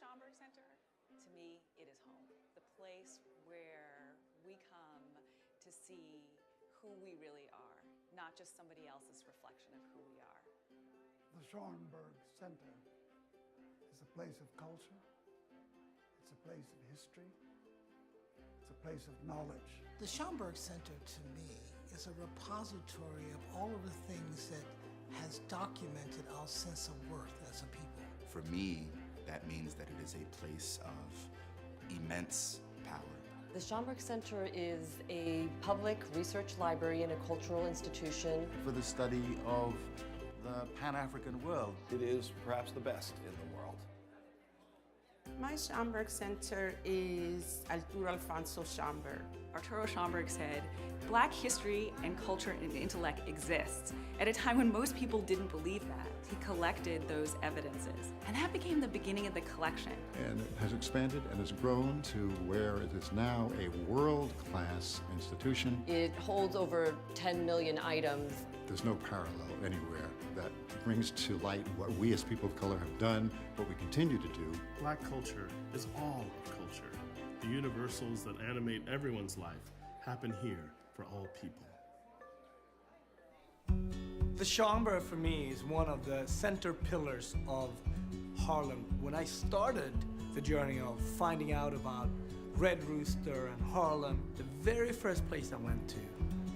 Schomburg Center? To me, it is home. The place where we come to see who we really are, not just somebody else's reflection of who we are. The Schomburg Center is a place of culture, it's a place of history, it's a place of knowledge. The Schomburg Center, to me, is a repository of all of the things that has documented our sense of worth as a people. For me, that means that it is a place of immense power. The Schomburg Center is a public research library and a cultural institution. For the study of the Pan-African world. It is perhaps the best in the world. My Schomburg Center is Arturo Alfonso Schomburg. Arturo Schomburg said, "Black history and culture and intellect exists." At a time when most people didn't believe that, he collected those evidences. And that became the beginning of the collection. And it has expanded and has grown to where it is now a world-class institution. It holds over 10 million items. There's no parallel anywhere that brings to light what we as people of color have done, what we continue to do. Black culture is all of culture. The universals that animate everyone's life happen here for all people. The Schomburg for me is one of the center pillars of Harlem. When I started the journey of finding out about Red Rooster and Harlem, the very first place I went to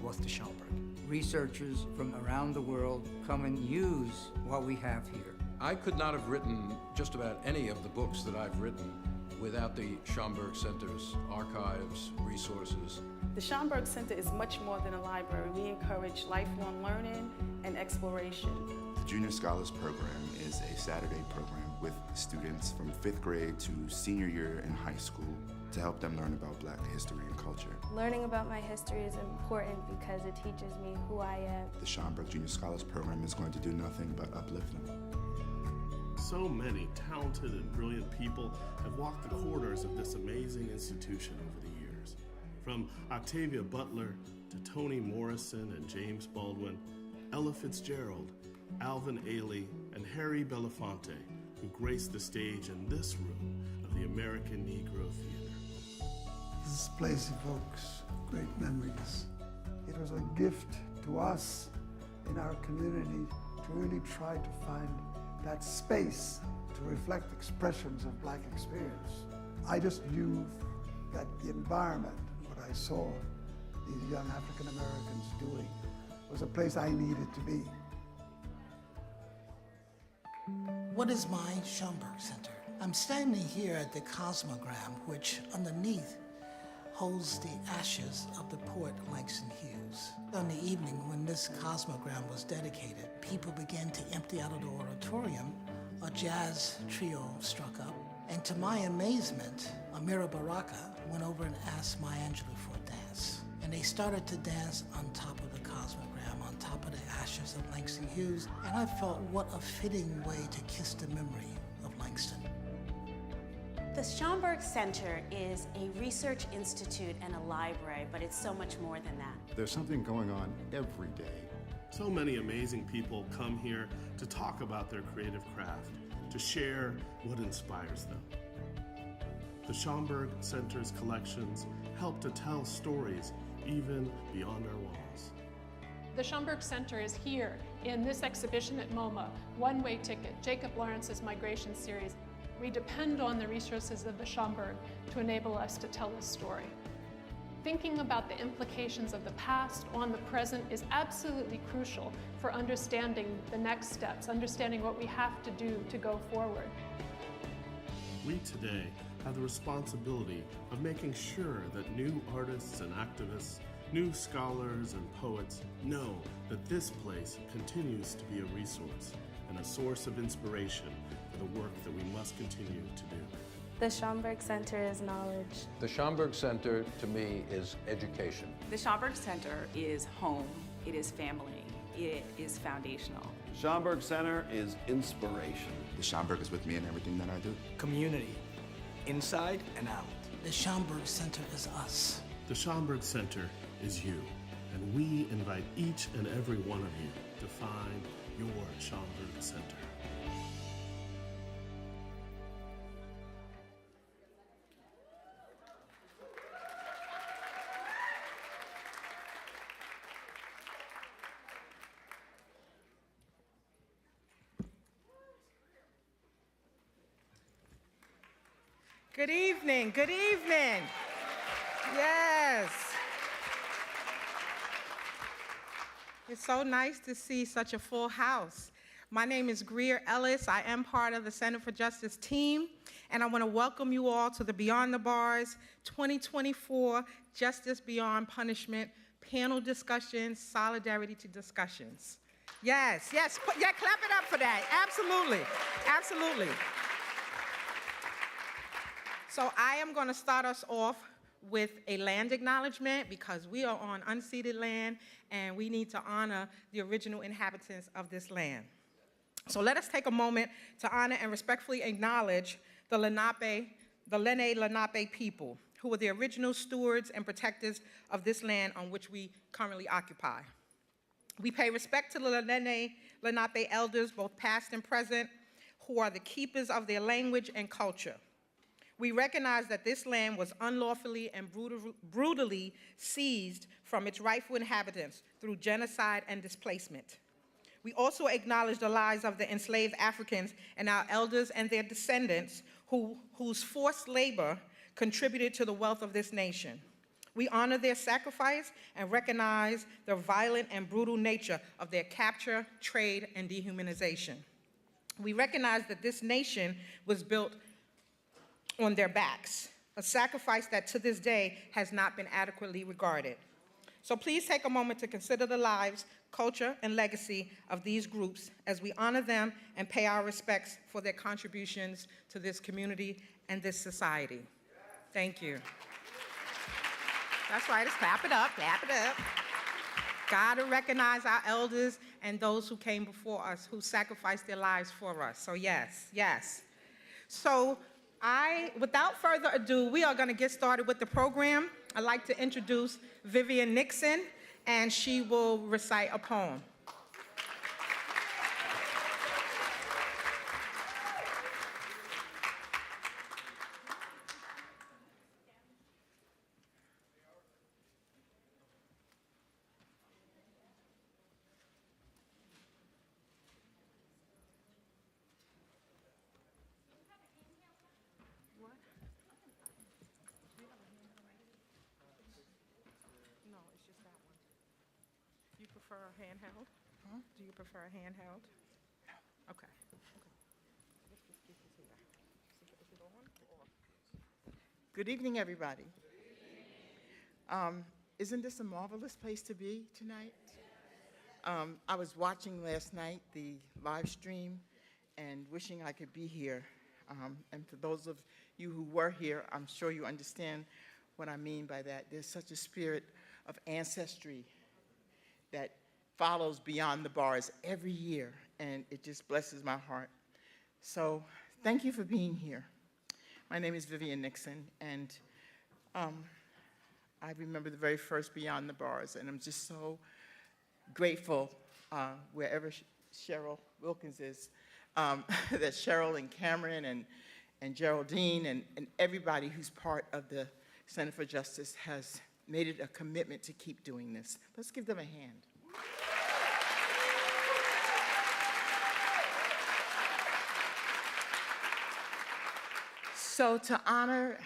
was the Schomburg. Researchers from around the world come and use what we have here. I could not have written just about any of the books that I've written without the Schomburg Center's archives, resources. The Schomburg Center is much more than a library. We encourage lifelong learning and exploration. The Junior Scholars Program is a Saturday program with students from 5th grade to senior year in high school to help them learn about Black history and culture. Learning about my history is important because it teaches me who I am. The Schomburg Junior Scholars Program is going to do nothing but uplift them. So many talented and brilliant people have walked the corridors of this amazing institution over the years. From Octavia Butler to Toni Morrison and James Baldwin, Ella Fitzgerald, Alvin Ailey, and Harry Belafonte, who graced the stage in this room of the American Negro Theater. This place evokes great memories. It was a gift to us in our community to really try to find that space to reflect expressions of Black experience. I just knew that the environment, what I saw these young African Americans doing, was a place I needed to be. What is my Schomburg Center? I'm standing here at the Cosmogram, which underneath holds the ashes of the poet Langston Hughes. On the evening when this Cosmogram was dedicated, people began to empty out of the auditorium. A jazz trio struck up, and to my amazement, Amira Baraka went over and asked Maya Angelou for a dance. And they started to dance on top of the Cosmogram, on top of the ashes of Langston Hughes, and I felt what a fitting way to kiss the memory of Langston. The Schomburg Center is a research institute and a library, but it's so much more than that. There's something going on every day. So many amazing people come here to talk about their creative craft, to share what inspires them. The Schomburg Center's collections help to tell stories even beyond our walls. The Schomburg Center is here in this exhibition at MoMA, One-Way Ticket, Jacob Lawrence's Migration Series. We depend on the resources of the Schomburg to enable us to tell this story. Thinking about the implications of the past on the present is absolutely crucial for understanding the next steps, understanding what we have to do to go forward. We today have the responsibility of making sure that new artists and activists, new scholars and poets know that this place continues to be a resource and a source of inspiration for the work that we must continue to do. The Schomburg Center is knowledge. The Schomburg Center, to me, is education. The Schomburg Center is home, it is family, it is foundational. Schomburg Center is inspiration. The Schomburg is with me in everything that I do. Community, inside and out. The Schomburg Center is us. The Schomburg Center is you, and we invite each and every one of you to find your Schomburg Center. Good evening, good evening. Yes. It's so nice to see such a full house. My name is Greer Ellis. I am part of the Center for Justice team, and I want to welcome you all to the Beyond the Bars 2024 Justice Beyond Punishment panel discussions, Solidarity to Discussions. Yes, yes, yeah, clap it up for that. Absolutely, absolutely. So I am going to start us off with a land acknowledgement because we are on unceded land and we need to honor the original inhabitants of this land. So let us take a moment to honor and respectfully acknowledge the Lenape, the Lenni Lenape people, who were the original stewards and protectors of this land on which we currently occupy. We pay respect to the Lenni Lenape elders, both past and present, who are the keepers of their language and culture. We recognize that this land was unlawfully and brutally seized from its rightful inhabitants through genocide and displacement. We also acknowledge the lives of the enslaved Africans and our elders and their descendants whose forced labor contributed to the wealth of this nation. We honor their sacrifice and recognize the violent and brutal nature of their capture, trade, and dehumanization. We recognize that this nation was built on their backs, a sacrifice that to this day has not been adequately regarded. So please take a moment to consider the lives, culture, and legacy of these groups as we honor them and pay our respects for their contributions to this community and this society. Thank you. That's right, let's clap it up, clap it up. Gotta recognize our elders and those who came before us, who sacrificed their lives for us. So yes, yes. So without further ado, we are gonna get started with the program. I'd like to introduce Vivian Nixon, and she will recite a poem. Prefer a handheld? Huh? Do you prefer a handheld? No. Okay. Let's just keep this here. Is it on? Or? Good evening, everybody. Isn't this a marvelous place to be tonight? I was watching last night the live stream and wishing I could be here. And for those of you who were here, I'm sure you understand what I mean by that. There's such a spirit of ancestry that follows Beyond the Bars every year, and it just blesses my heart. So thank you for being here. My name is Vivian Nixon, and I remember the very first Beyond the Bars, and I'm just so grateful wherever Cheryl Wilkins is, that Cheryl and Cameron and Geraldine and everybody who's part of the Center for Justice has made it a commitment to keep doing this. Let's give them a hand. So to honor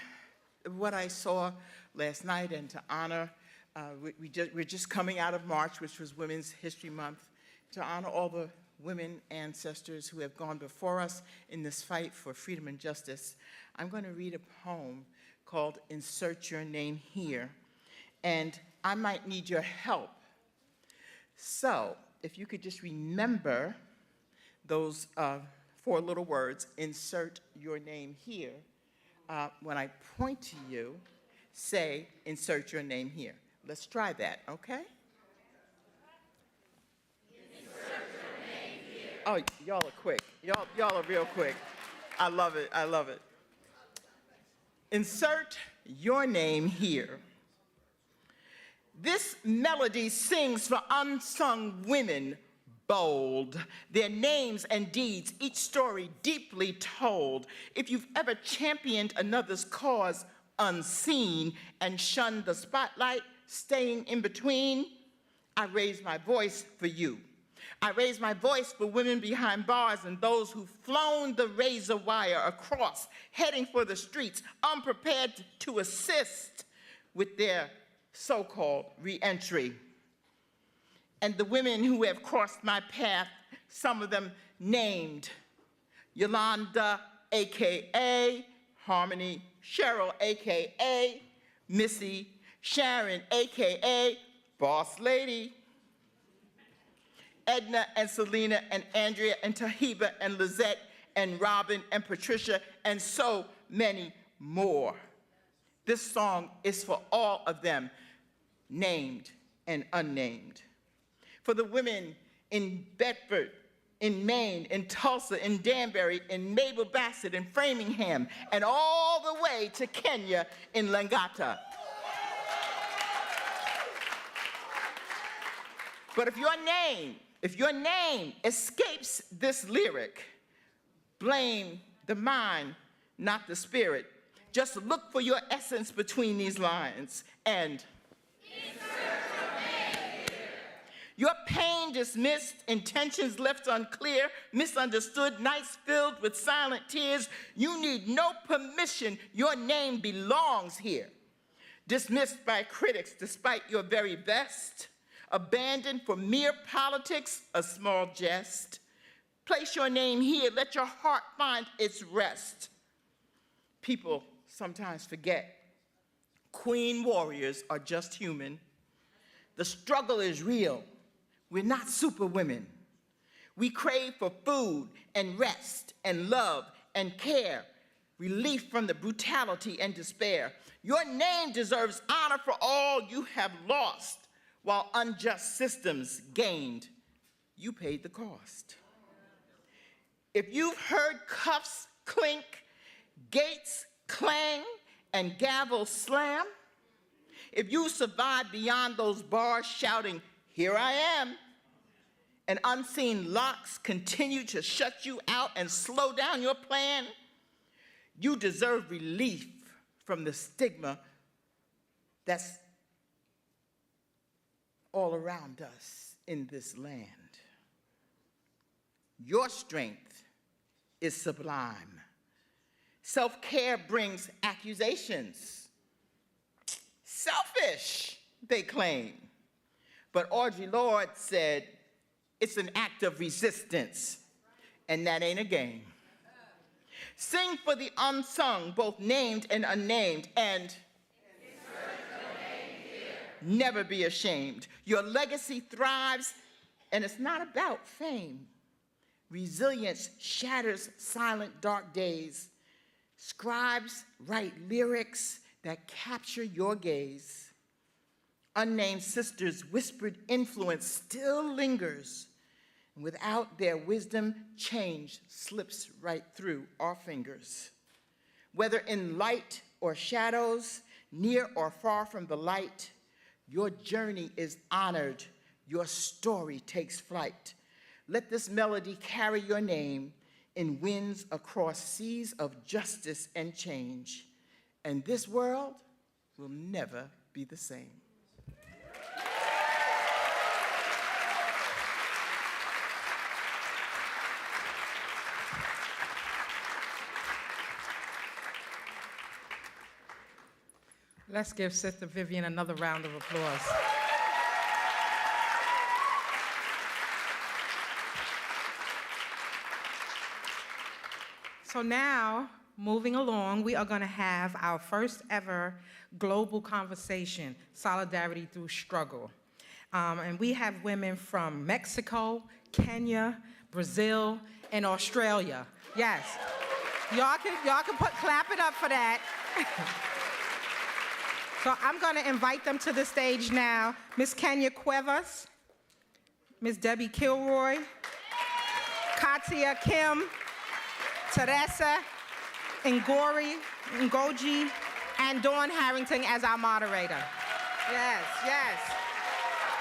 what I saw last night and to honor, we're just coming out of March, which was Women's History Month, to honor all the women ancestors who have gone before us in this fight for freedom and justice, I'm going to read a poem called Insert Your Name Here. And I might need your help. So if you could just remember those 4 little words, insert your name here. When I point to you, say, insert your name here. Let's try that, okay? Insert your name here. Oh, y'all are quick. Y'all are real quick. I love it, I love it. Insert your name here. This melody sings for unsung women, bold, their names and deeds, each story deeply told. If you've ever championed another's cause unseen and shunned the spotlight, staying in between, I raise my voice for you. I raise my voice for women behind bars and those who've flown the razor wire across, heading for the streets, unprepared to assist with their so-called re-entry. And the women who have crossed my path, some of them named Yolanda, AKA Harmony, Cheryl, AKA Missy, Sharon, AKA Boss Lady, Edna and Selena and Andrea and Tahiba and Lizette and Robin and Patricia and so many more. This song is for all of them, named and unnamed. For the women in Bedford, in Maine, in Tulsa, in Danbury, in Mabel Bassett, in Framingham, and all the way to Kenya in Langata. But if your name escapes this lyric, blame the mind, not the spirit. Just look for your essence between these lines and your pain dismissed, intentions left unclear, misunderstood, nights filled with silent tears. You need no permission, your name belongs here. Dismissed by critics despite your very best, abandoned for mere politics, a small jest. Place your name here, let your heart find its rest. People sometimes forget, queen warriors are just human. The struggle is real. We're not superwomen. We crave for food and rest and love and care, relief from the brutality and despair. Your name deserves honor for all you have lost, while unjust systems gained. You paid the cost. If you've heard cuffs clink, gates clang, and gavel slam, if you survive beyond those bars shouting, "Here I am," and unseen locks continue to shut you out and slow down your plan, you deserve relief from the stigma that's all around us in this land. Your strength is sublime. Self-care brings accusations. Selfish, they claim. But Audre Lorde said, it's an act of resistance, and that ain't a game. Sing for the unsung, both named and unnamed, and never be ashamed. Your legacy thrives, and it's not about fame. Resilience shatters silent, dark days. Scribes write lyrics that capture your gaze. Unnamed sisters' whispered influence still lingers. And without their wisdom, change slips right through our fingers. Whether in light or shadows, near or far from the light, your journey is honored, your story takes flight. Let this melody carry your name in winds across seas of justice and change. And this world will never be the same. Let's give Sister Vivian another round of applause. So now, moving along, we are going to have our first ever global conversation, Solidarity Through Struggle. And we have women from Mexico, Kenya, Brazil, and Australia. Yes. Y'all can clap it up for that. So I'm going to invite them to the stage now. Miss Kenya Cuevas, Miss Debbie Kilroy, Katia Kim, Teresa Ngoji, and Dawn Harrington as our moderator. Yes, yes.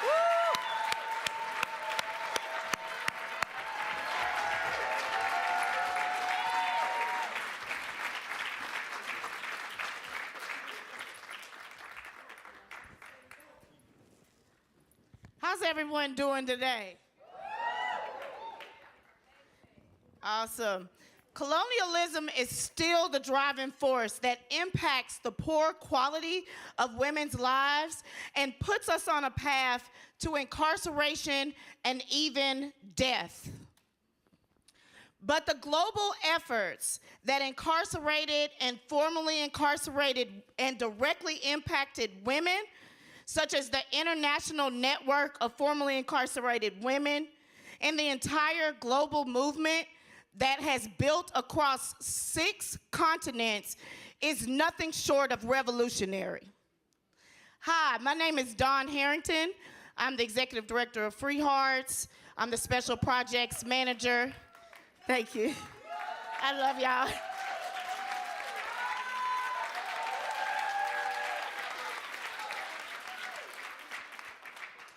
Woo! How's everyone doing today? Awesome. Colonialism is still the driving force that impacts the poor quality of women's lives and puts us on a path to incarceration and even death. But the global efforts that incarcerated and formerly incarcerated and directly impacted women, such as the International Network of Formerly Incarcerated Women, and the entire global movement that has built across 6 continents, is nothing short of revolutionary. Hi, my name is Dawn Harrington. I'm the Executive Director of Free Hearts. I'm the Special Projects Manager. Thank you. I love y'all.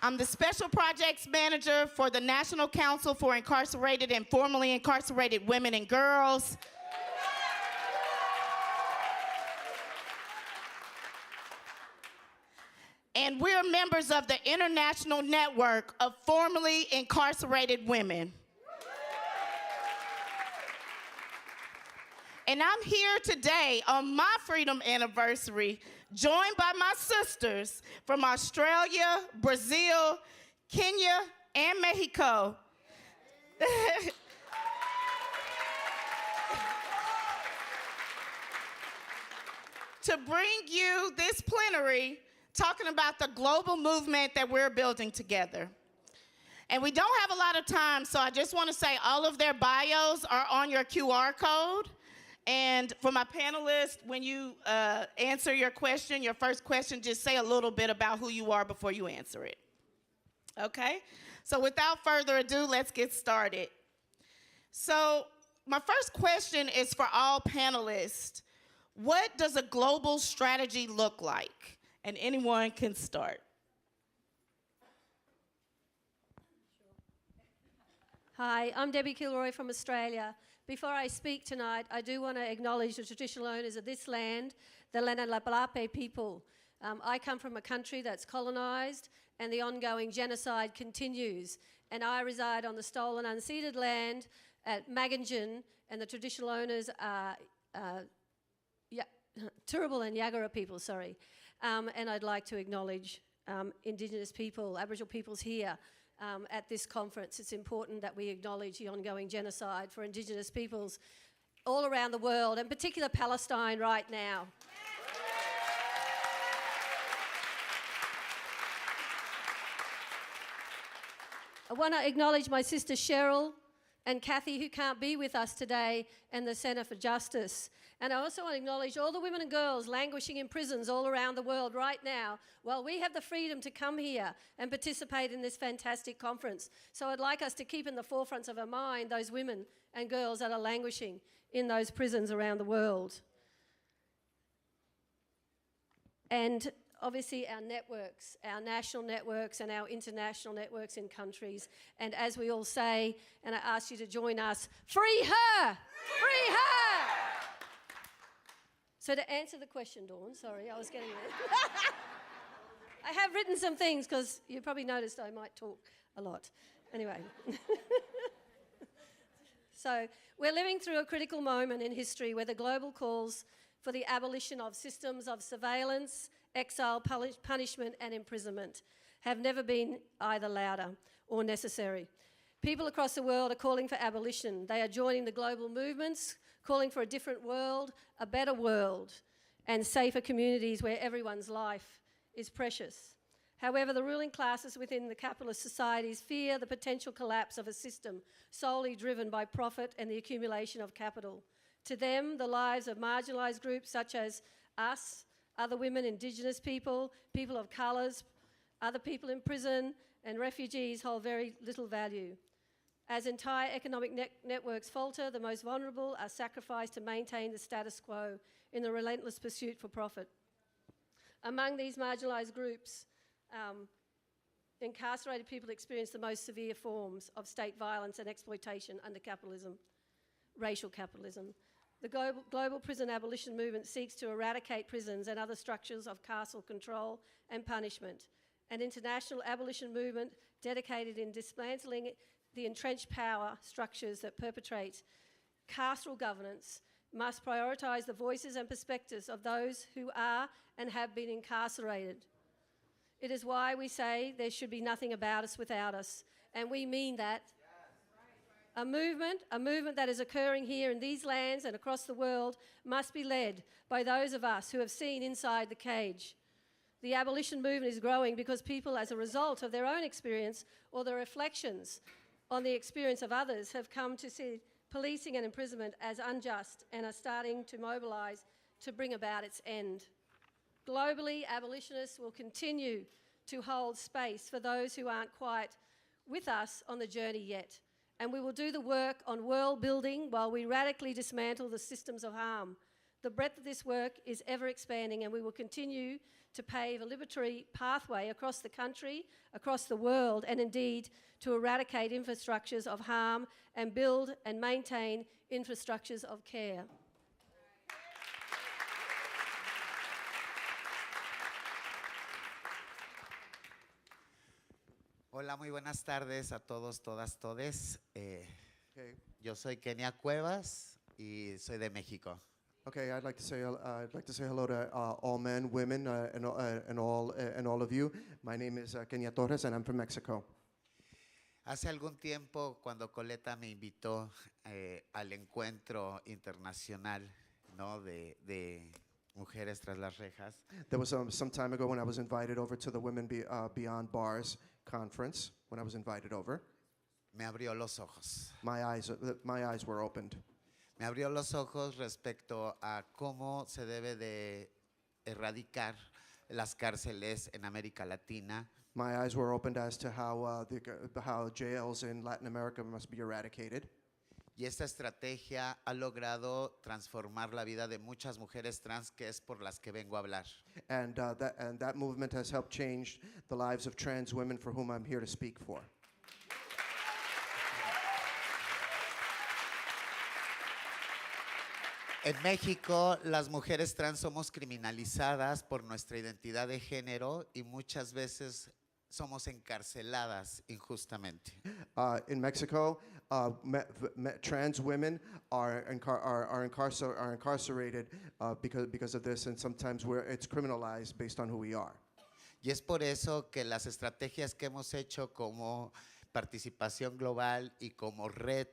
I'm the Special Projects Manager for the National Council for Incarcerated and Formerly Incarcerated Women and Girls. And we're members of the International Network of Formerly Incarcerated Women. And I'm here today on my Freedom Anniversary, joined by my sisters from Australia, Brazil, Kenya, and Mexico. To bring you this plenary talking about the global movement that we're building together. And we don't have a lot of time, so I just want to say all of their bios are on your QR code. And for my panelists, when you answer your question, your first question, just say a little bit about who you are before you answer it. Okay? So without further ado, let's get started. So my first question is for all panelists. What does a global strategy look like? And anyone can start. Hi, I'm Debbie Kilroy from Australia. Before I speak tonight, I do want to acknowledge the traditional owners of this land, the Lenape people. I come from a country that's colonised and the ongoing genocide continues. And I reside on the stolen unceded land at Magangin, and the traditional owners are Turrbal and Yagara people, sorry. And I'd like to acknowledge Indigenous people, Aboriginal peoples here. At this conference, it's important that we acknowledge the ongoing genocide for Indigenous peoples all around the world, in particular Palestine right now. I want to acknowledge my sister Cheryl and Kathy, who can't be with us today, and the Centre for Justice. And I also want to acknowledge all the women and girls languishing in prisons all around the world right now, while we have the freedom to come here and participate in this fantastic conference. So I'd like us to keep in the forefront of our mind those women and girls that are languishing in those prisons around the world. And obviously our networks, our national networks and our international networks in countries. And as we all say, and I ask you to join us, free her! Free her! So to answer the question, Dawn, sorry, I was getting there. I have written some things because you probably noticed I might talk a lot. Anyway. So we're living through a critical moment in history where the global calls for the abolition of systems of surveillance, exile, punishment and imprisonment have never been either louder or necessary. People across the world are calling for abolition. They are joining the global movements, calling for a different world, a better world, and safer communities where everyone's life is precious. However, the ruling classes within the capitalist societies fear the potential collapse of a system solely driven by profit and the accumulation of capital. To them, the lives of marginalised groups such as us, other women, Indigenous people, people of colours, other people in prison, and refugees hold very little value. As entire economic networks falter, the most vulnerable are sacrificed to maintain the status quo in the relentless pursuit for profit. Among these marginalised groups, incarcerated people experience the most severe forms of state violence and exploitation under capitalism, racial capitalism. The global prison abolition movement seeks to eradicate prisons and other structures of carceral control and punishment. An international abolition movement dedicated in dismantling the entrenched power structures that perpetrate carceral governance must prioritise the voices and perspectives of those who are and have been incarcerated. It is why we say there should be nothing about us without us, and we mean that. A movement that is occurring here in these lands and across the world must be led by those of us who have seen inside the cage. The abolition movement is growing because people, as a result of their own experience or the reflections on the experience of others, have come to see policing and imprisonment as unjust and are starting to mobilise to bring about its end. Globally, abolitionists will continue to hold space for those who aren't quite with us on the journey yet. And we will do the work on world building while we radically dismantle the systems of harm. The breadth of this work is ever expanding, and we will continue to pave a liberatory pathway across the country, across the world, and indeed to eradicate infrastructures of harm and build and maintain infrastructures of care. Hola, muy buenas tardes a todos, todas, todes. Yo soy Kenia Cuevas y soy de México. Okay, I'd like to say hello to all men, women, and all of you. My name is Kenia Torres, and I'm from Mexico. Hace algún tiempo, cuando Coleta me invitó al encuentro internacional, ¿no? de Mujeres Tras las Rejas. There was some time ago when I was invited over to the Women Beyond Bars conference. When I was invited over, me abrió los ojos. My eyes were opened. Me abrió los ojos respecto a cómo se debe de erradicar las cárceles en América Latina. My eyes were opened as to how jails in Latin America must be eradicated. Y esta estrategia ha logrado transformar la vida de muchas mujeres trans, que es por las que vengo a hablar. And that movement has helped change the lives of trans women for whom I'm here to speak for. En México, las mujeres trans somos criminalizadas por nuestra identidad de género y muchas veces somos encarceladas injustamente. In Mexico, trans women are incarcerated because of this, and sometimes it's criminalized based on who we are. Y es por eso que las estrategias que hemos hecho como participación global y como red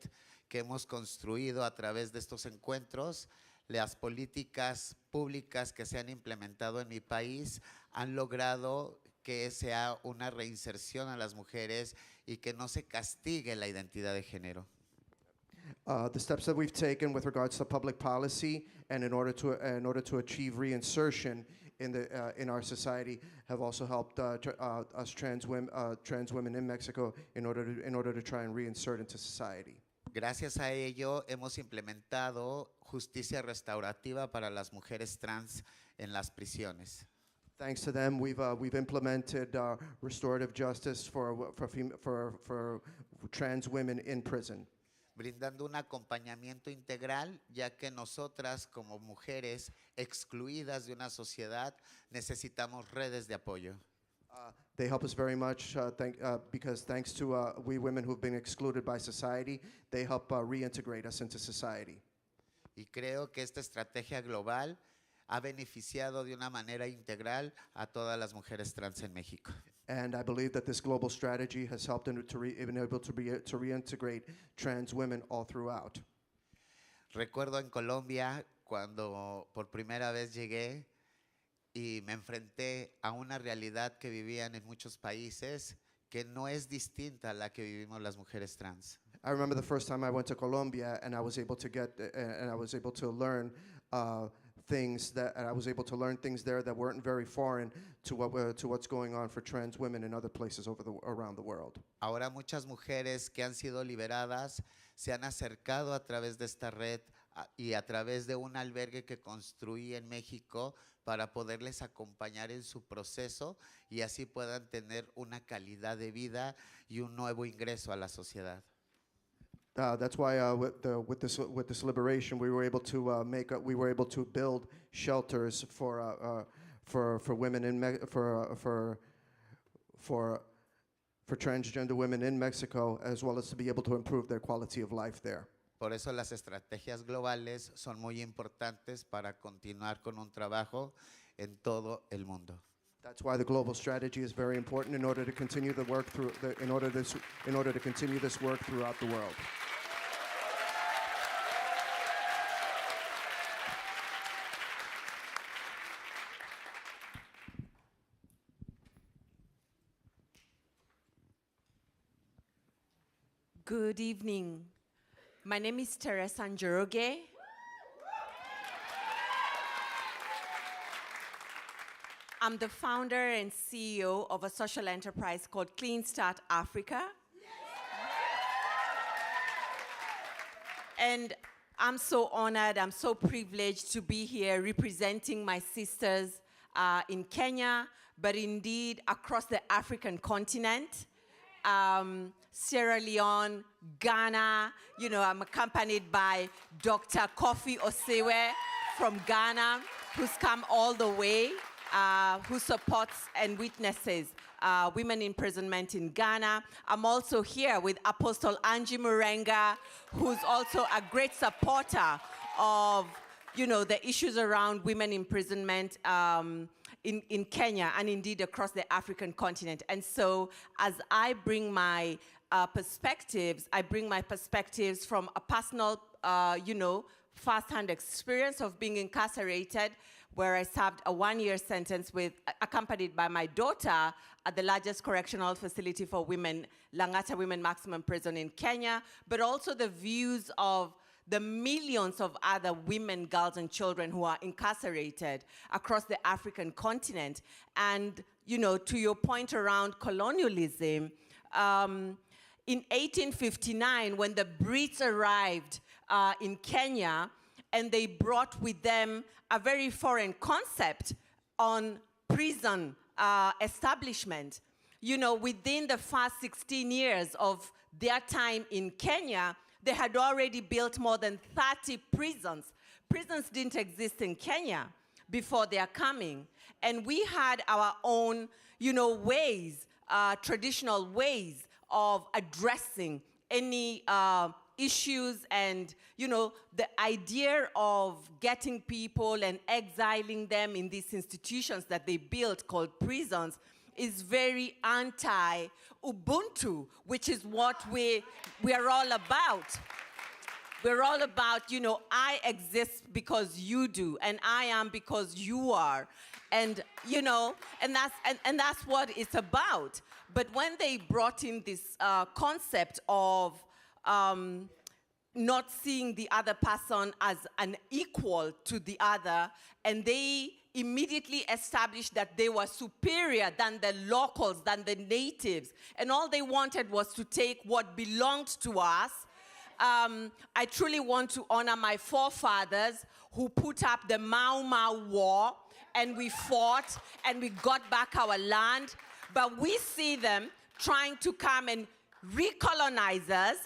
que hemos construido a través de estos encuentros, las políticas públicas que se han implementado en mi país han logrado que sea una reinserción a las mujeres y que no se castigue la identidad de género. The steps that we've taken with regards to public policy and in order to achieve reinsertion in our society have also helped us trans women in Mexico in order to try and reinsert into society. Gracias a ello hemos implementado justicia restaurativa para las mujeres trans en las prisiones. Thanks to them, we've implemented restorative justice for trans women in prison. Brindando un acompañamiento integral, ya que nosotras como mujeres excluidas de una sociedad necesitamos redes de apoyo. They help us very much because thanks to we women who've been excluded by society, they help reintegrate us into society. Y creo que esta estrategia global ha beneficiado de una manera integral a todas las mujeres trans en México. And I believe that this global strategy has helped to reintegrate trans women all throughout. Recuerdo en Colombia cuando por primera vez llegué y me enfrenté a una realidad que vivían en muchos países que no es distinta a la que vivimos las mujeres trans. I remember the first time I went to Colombia and I was able to learn things there that weren't very foreign to what's going on for trans women in other places around the world. Ahora muchas mujeres que han sido liberadas se han acercado a través de esta red y a través de un albergue que construí en México para poderles acompañar en su proceso y así puedan tener una calidad de vida y un nuevo ingreso a la sociedad. That's why with this liberation we were able to build shelters for women for transgender women in Mexico, as well as to be able to improve their quality of life there. Por eso las estrategias globales son muy importantes para continuar con un trabajo en todo el mundo. That's why the global strategy is very important in order to continue the work in order to continue this work throughout the world. Good evening. My name is Teresa Njoroge. I'm the founder and CEO of a social enterprise called Clean Start Africa. And I'm so honored, I'm so privileged to be here representing my sisters in Kenya, but indeed across the African continent. Sierra Leone, Ghana. You know, I'm accompanied by Dr. Kofi Osewe from Ghana, who's come all the way, who supports and witnesses women imprisonment in Ghana. I'm also here with Apostle Angie Murenga, who's also a great supporter of, you know, the issues around women imprisonment in Kenya and indeed across the African continent. And so as I bring my perspectives, I bring my perspectives from a personal, you know, first-hand experience of being incarcerated, where I served a one-year sentence accompanied by my daughter at the largest correctional facility for women, Langata Women Maximum Prison in Kenya, but also the views of the millions of other women, girls, and children who are incarcerated across the African continent. And, you know, to your point around colonialism, in 1859, when the Brits arrived in Kenya, and they brought with them a very foreign concept on prison establishment. You know, within the first 16 years of their time in Kenya, they had already built more than 30 prisons. Prisons didn't exist in Kenya before their coming. And we had our own, you know, ways, traditional ways of addressing any issues. And, you know, the idea of getting people and exiling them in these institutions that they built called prisons is very anti-Ubuntu, which is what we're all about. We're all about, you know, I exist because you do, and I am because you are. And, you know, and that's what it's about. But when they brought in this concept of not seeing the other person as an equal to the other, and they immediately established that they were superior than the locals, than the natives, and all they wanted was to take what belonged to us. I truly want to honor my forefathers who put up the Mau Mau War, and we fought, and we got back our land, but we see them trying to come and recolonize us,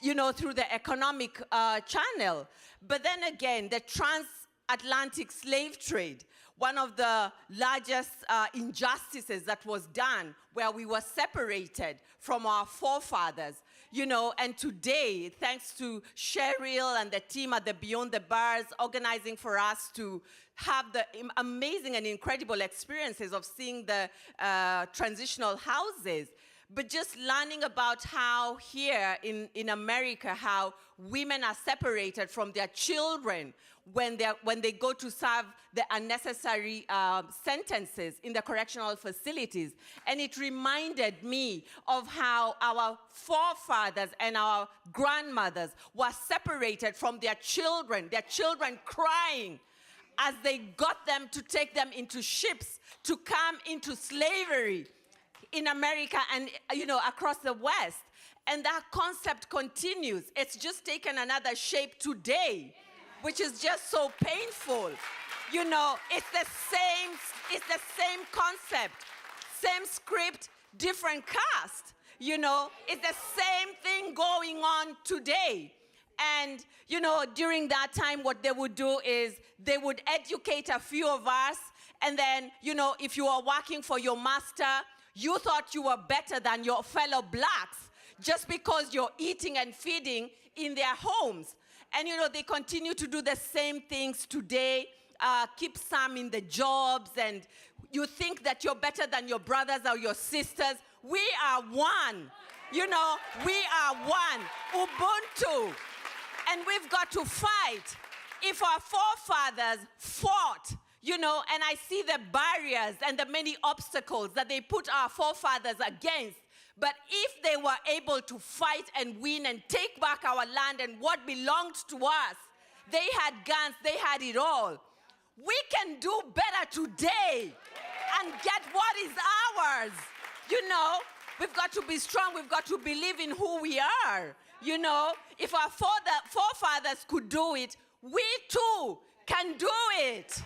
you know, through the economic channel. But then again, the transatlantic slave trade, one of the largest injustices that was done, where we were separated from our forefathers, you know, and today, thanks to Cheryl and the team at the Beyond the Bars organizing for us to have the amazing and incredible experiences of seeing the transitional houses, but just learning about how here in America, how women are separated from their children when they go to serve the unnecessary sentences in the correctional facilities. And it reminded me of how our forefathers and our grandmothers were separated from their children crying as they got them to take them into ships to come into slavery in America and, you know, across the West. And that concept continues. It's just taken another shape today, which is just so painful. You know, it's the same concept, same script, different cast. You know, it's the same thing going on today. And, you know, during that time, what they would do is they would educate a few of us, and then, you know, if you are working for your master, you thought you were better than your fellow blacks just because you're eating and feeding in their homes. And they continue to do the same things today, keep some in the jobs, and you think that you're better than your brothers or your sisters. We are one. We are one. Ubuntu. And we've got to fight. If our forefathers fought, and I see the barriers and the many obstacles that they put our forefathers against, but if they were able to fight and win and take back our land and what belonged to us, they had guns, they had it all. We can do better today and get what is ours. We've got to be strong. We've got to believe in who we are. If our forefathers could do it, we too can do it.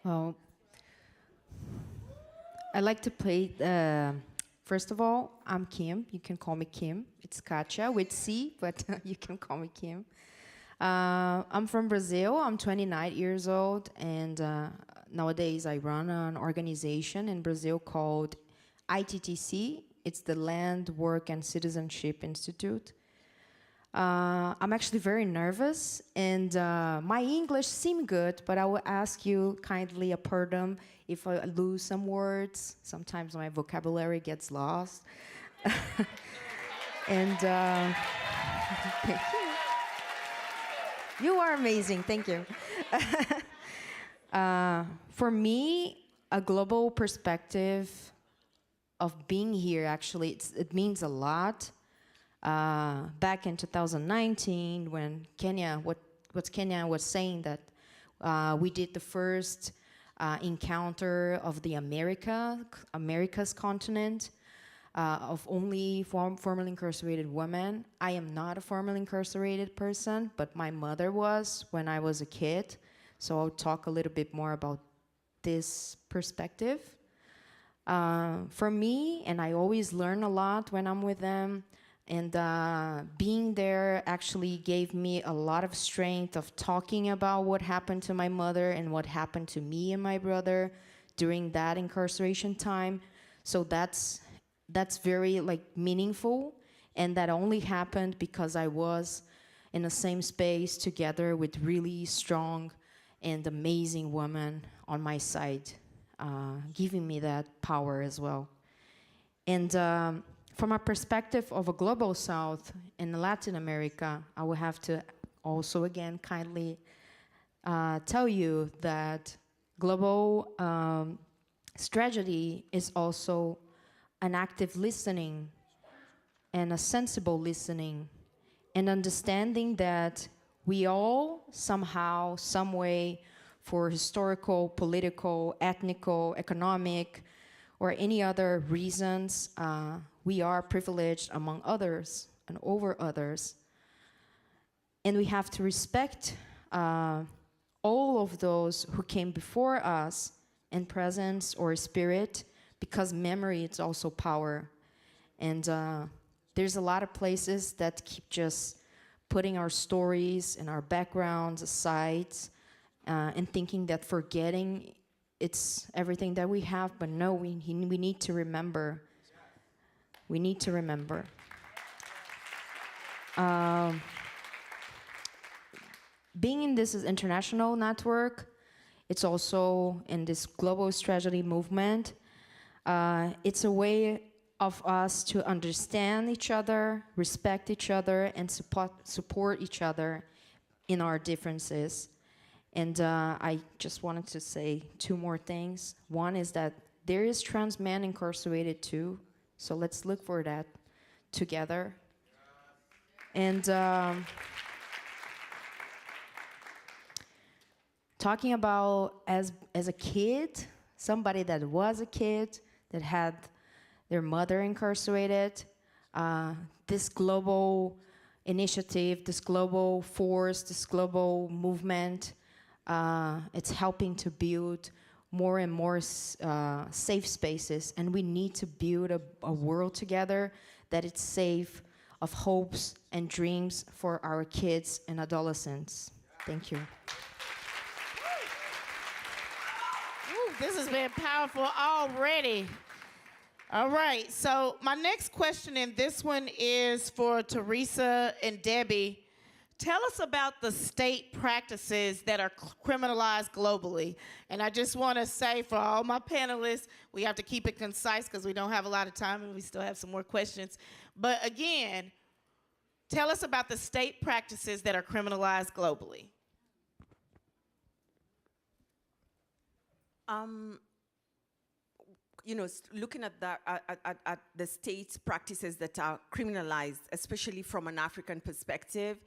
Well, I like to play, first of all, I'm Kim. You can call me Kim. It's Katia with C, but you can call me Kim. I'm from Brazil. I'm 29 years old, and nowadays I run an organization in Brazil called ITTC. It's the Land, Work, and Citizenship Institute. I'm actually very nervous, and my English seems good, but I will ask you kindly a pardon if I lose some words. Sometimes my vocabulary gets lost. And thank you. You are amazing. Thank you. For me, a global perspective of being here, actually, it means a lot. Back in 2019, when Kenya was saying that we did the first encounter of the America's continent of only formerly incarcerated women. I am not a formerly incarcerated person, but my mother was when I was a kid. So I'll talk a little bit more about this perspective. For me, and I always learn a lot when I'm with them, and being there actually gave me a lot of strength of talking about what happened to my mother and what happened to me and my brother during that incarceration time. So that's very meaningful, and that only happened because I was in the same space together with really strong and amazing women on my side, giving me that power as well. And from a perspective of a global South in Latin America, I will have to also again kindly tell you that global strategy is also an active listening and a sensible listening, and understanding that we all somehow, some way, for historical, political, ethnical, economic, or any other reasons, we are privileged among others and over others. And we have to respect all of those who came before us in presence or spirit, because memory is also power. And there's a lot of places that keep just putting our stories and our backgrounds aside and thinking that forgetting it's everything that we have, but no, we need to remember. We need to remember. Being in this international network, it's also in this global strategy movement. It's a way of us to understand each other, respect each other, and support each other in our differences. And I just wanted to say two more things. One is that there is trans men incarcerated too, so let's look for that together. And talking about as a kid, somebody that was a kid, that had their mother incarcerated, this global initiative, this global force, this global movement, it's helping to build more and more safe spaces, and we need to build a world together that is safe, of hopes and dreams for our kids and adolescents. Thank you. this has been powerful already. All right, so my next question, and this one is for Teresa and Debbie. Tell us about the state practices that are criminalized globally. And I just want to say for all my panelists, we have to keep it concise because we don't have a lot of time and we still have some more questions. But again, tell us about the state practices that are criminalized globally. You know, looking at the state's practices that are criminalized, especially from an African perspective,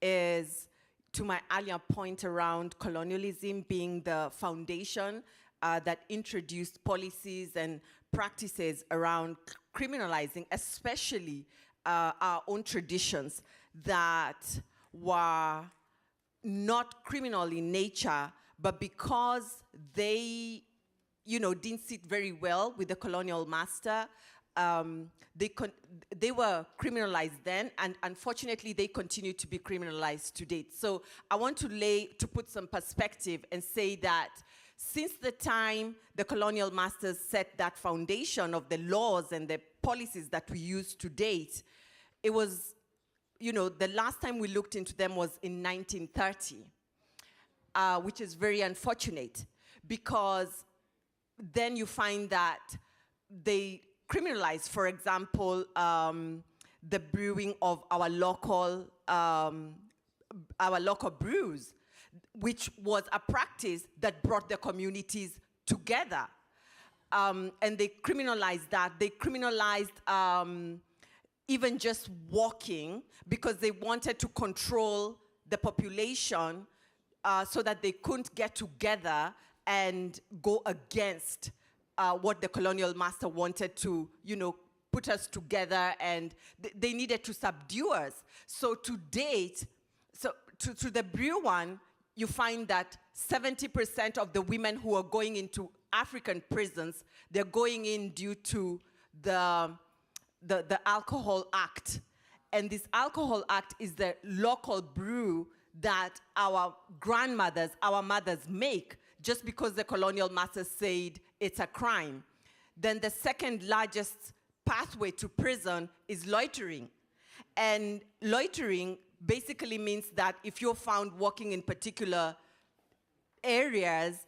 is, to my earlier point around colonialism being the foundation that introduced policies and practices around criminalizing, especially our own traditions that were not criminal in nature, but because they, you know, didn't sit very well with the colonial master, they were criminalized then, and unfortunately they continue to be criminalized to date. So I want to put some perspective and say that since the time the colonial masters set that foundation of the laws and the policies that we use to date, it was, you know, the last time we looked into them was in 1930, which is very unfortunate because then you find that they criminalize, for example, the brewing of our local brews, which was a practice that brought the communities together. And they criminalized that. They criminalized even just walking because they wanted to control the population so that they couldn't get together and go against what the colonial master wanted to, you know, put us together, and they needed to subdue us. So to date, to the brew one, you find that 70% of the women who are going into African prisons, they're going in due to the Alcohol Act. And this Alcohol Act is the local brew that our grandmothers, our mothers make, just because the colonial master said it's a crime. Then the second largest pathway to prison is loitering. And loitering basically means that if you're found walking in particular areas,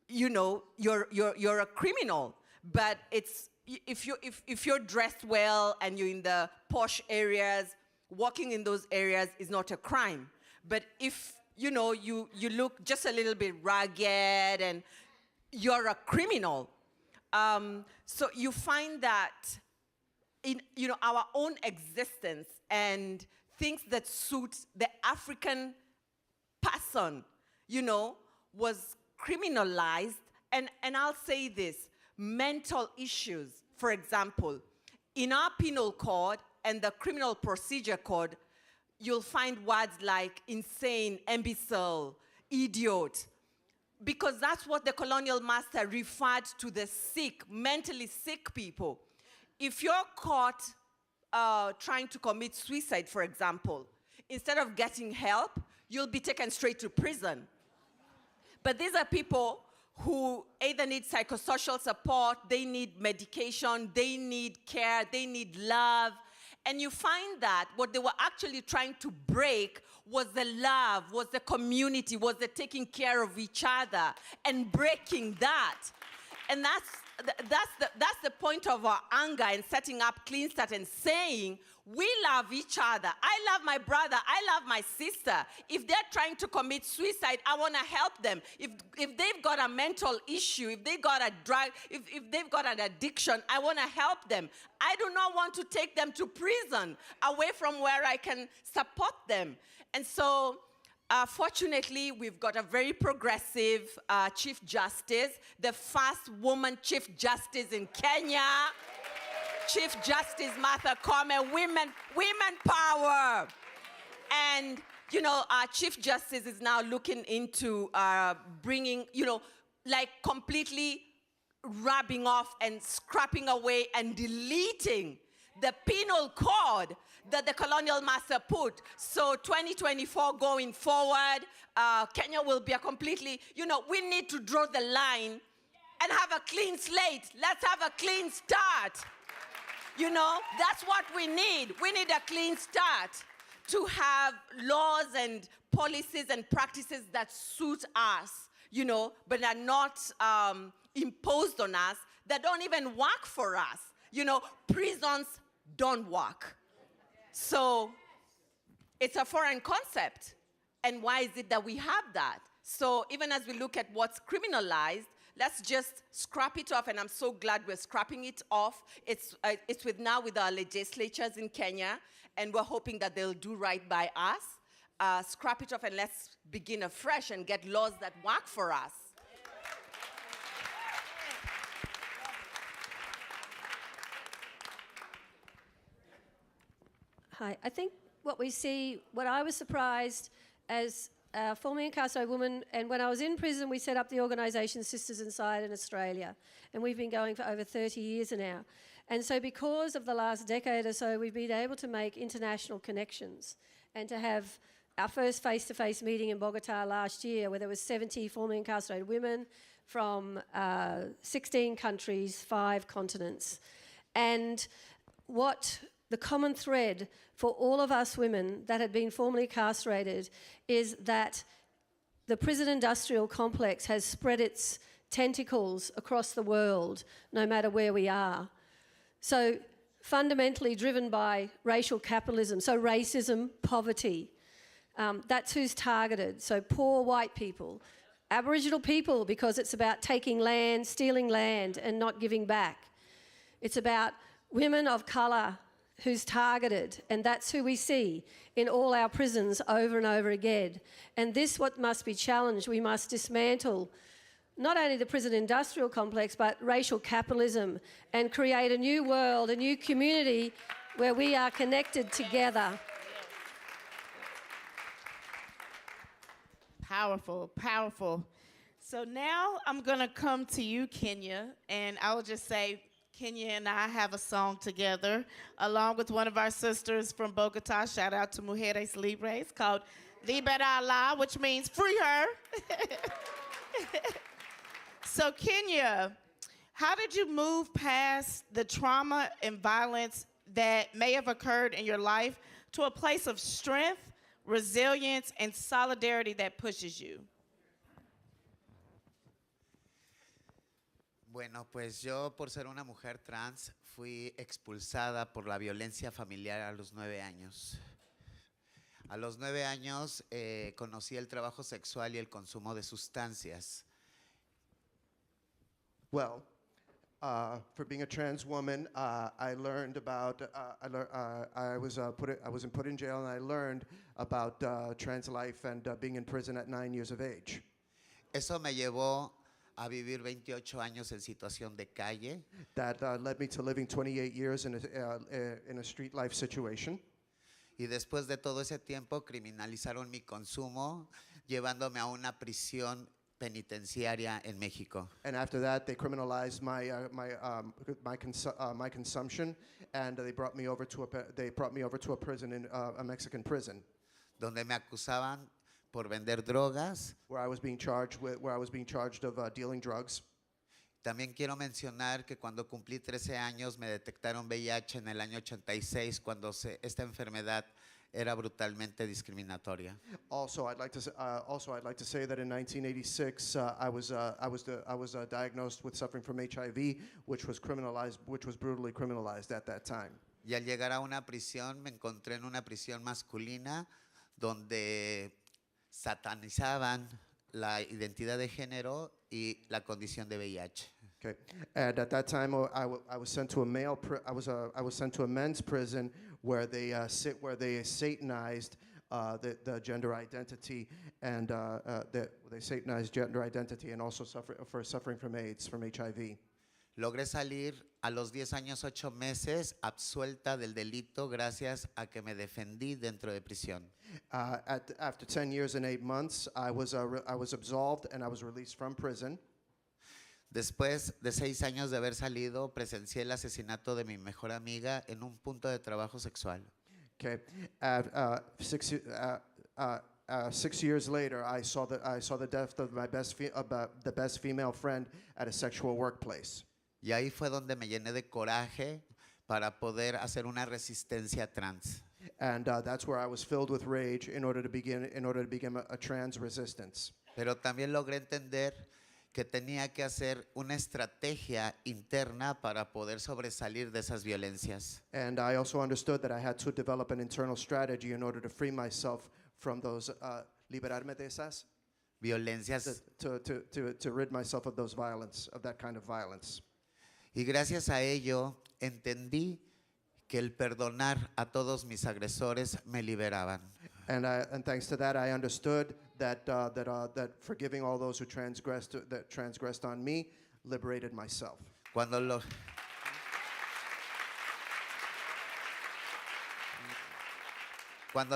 you know, you're a criminal. But it's, if you're dressed well and you're in the posh areas, walking in those areas is not a crime. But if you know, you look just a little bit ragged and you're a criminal. So you find that in, you know, our own existence and things that suit the African person, you know, was criminalized. And I'll say this, mental issues, for example, in our penal code and the criminal procedure code, you'll find words like insane, imbecile, idiot, because that's what the colonial master referred to the sick, mentally sick people. If you're caught trying to commit suicide, for example, instead of getting help, you'll be taken straight to prison. But these are people who either need psychosocial support, they need medication, they need care, they need love. And you find that what they were actually trying to break was the love, was the community, was the taking care of each other, and breaking that. And that's the point of our anger and setting up Clean Start and saying, we love each other. I love my brother. I love my sister. If they're trying to commit suicide, I want to help them. If they've got a mental issue, if they've got a drug, if they've got an addiction, I want to help them. I do not want to take them to prison, away from where I can support them. And so, fortunately, we've got a very progressive Chief Justice, the first woman Chief Justice in Kenya. Chief Justice Martha Koome, women power. And, you know, our Chief Justice is now looking into bringing, you know, like completely rubbing off and scrapping away and deleting the penal code that the colonial master put. So 2024 going forward, Kenya will be a completely, you know, we need to draw the line and have a clean slate. Let's have a clean start. You know, that's what we need. We need a clean start to have laws and policies and practices that suit us, you know, but are not imposed on us, that don't even work for us. You know, prisons don't work. So it's a foreign concept. And why is it that we have that? So even as we look at what's criminalized, let's just scrap it off, and I'm so glad we're scrapping it off. It's with our legislatures in Kenya, and we're hoping that they'll do right by us. Scrap it off and let's begin afresh and get laws that work for us. Hi, I think what I was surprised as a formerly incarcerated woman, and when I was in prison, we set up the organisation Sisters Inside in Australia, and we've been going for over 30 years now. And so because of the last decade or so, we've been able to make international connections and to have our first face-to-face meeting in Bogota last year, where there was 70 formerly incarcerated women from 16 countries, 5 continents. And what the common thread for all of us women that had been formerly incarcerated is that the prison industrial complex has spread its tentacles across the world, no matter where we are. So fundamentally driven by racial capitalism, so racism, poverty, that's who's targeted. So poor white people, Aboriginal people, because it's about taking land, stealing land and not giving back. It's about women of colour who's targeted, and that's who we see in all our prisons over and over again. And this what must be challenged. We must dismantle not only the prison industrial complex, but racial capitalism, and create a new world, a new community where we are connected together. Powerful, powerful. So now I'm gonna come to you, Kenya, and I will just say, Kenya and I have a song together, along with one of our sisters from Bogota. Shout out to Mujeres Libres, called Liberala, which means free her. So Kenya, how did you move past the trauma and violence that may have occurred in your life to a place of strength, resilience, and solidarity that pushes you? Bueno, pues yo, por ser una mujer trans, fui expulsada por la violencia familiar a los 9 años. A los 9 años conocí el trabajo sexual y el consumo de sustancias. Well, for being a trans woman, I learned about. I was put in jail, and I learned about trans life and being in prison at 9 years of age. Eso me llevó a vivir 28 años en situación de calle. That led me to living 28 years in a street life situation. Y después de todo ese tiempo criminalizaron mi consumo, llevándome a una prisión penitenciaria en México. And after that, they criminalized my consumption, and they brought me over to a prison in a Mexican prison, donde me acusaban por vender drogas. Where I was being charged of dealing drugs. También quiero mencionar que cuando cumplí 13 años me detectaron VIH en el año 86, cuando esta enfermedad era brutalmente discriminatoria. Also, I'd like to say that in 1986, I was diagnosed with suffering from HIV, which was brutally criminalized at that time. Y al llegar a una prisión, me encontré en una prisión masculina donde satanizaban la identidad de género y la condición de VIH. Okay, and at that time, I was sent to I was sent to a men's prison where they satanized the gender identity, and they satanized gender identity, and also suffering from AIDS, from HIV. Logré salir a los 10 años 8 meses absuelta del delito gracias a que me defendí dentro de prisión. After 10 years and 8 months, I was absolved and I was released from prison. Después de 6 años de haber salido, presencié el asesinato de mi mejor amiga en un punto de trabajo sexual. Okay. 6 years later, I saw the death of my the best female friend at a sexual workplace. Y ahí fue donde me llené de coraje para poder hacer una resistencia trans. And that's where I was filled with rage in order to begin a trans resistance. Pero también logré entender que tenía que hacer una estrategia interna para poder sobresalir de esas violencias. And I also understood that I had to develop an internal strategy in order to free myself from those, liberarme de esas violencias. To rid myself of those violence, of that kind of violence. Y gracias a ello entendí que el perdonar a todos mis agresores me liberaban. And thanks to that, I understood that forgiving all those who transgressed on me liberated myself. Cuando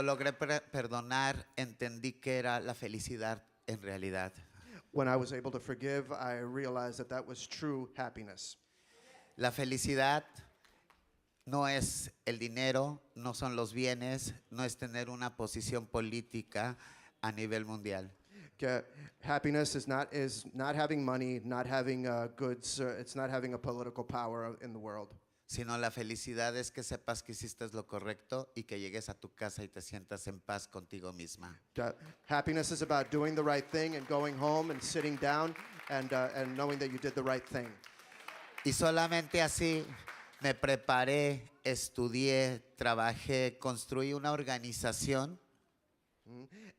logré perdonar, entendí que era la felicidad en realidad. When I was able to forgive, I realized that was true happiness. La felicidad no es el dinero, no son los bienes, no es tener una posición política a nivel mundial. Happiness is not having money, not having goods. It's not having a political power in the world. Sino la felicidad es que sepas que hiciste lo correcto y que llegues a tu casa y te sientas en paz contigo misma. Happiness is about doing the right thing and going home and sitting down and knowing that you did the right thing. Y solamente así me preparé, estudié, trabajé, construí una organización.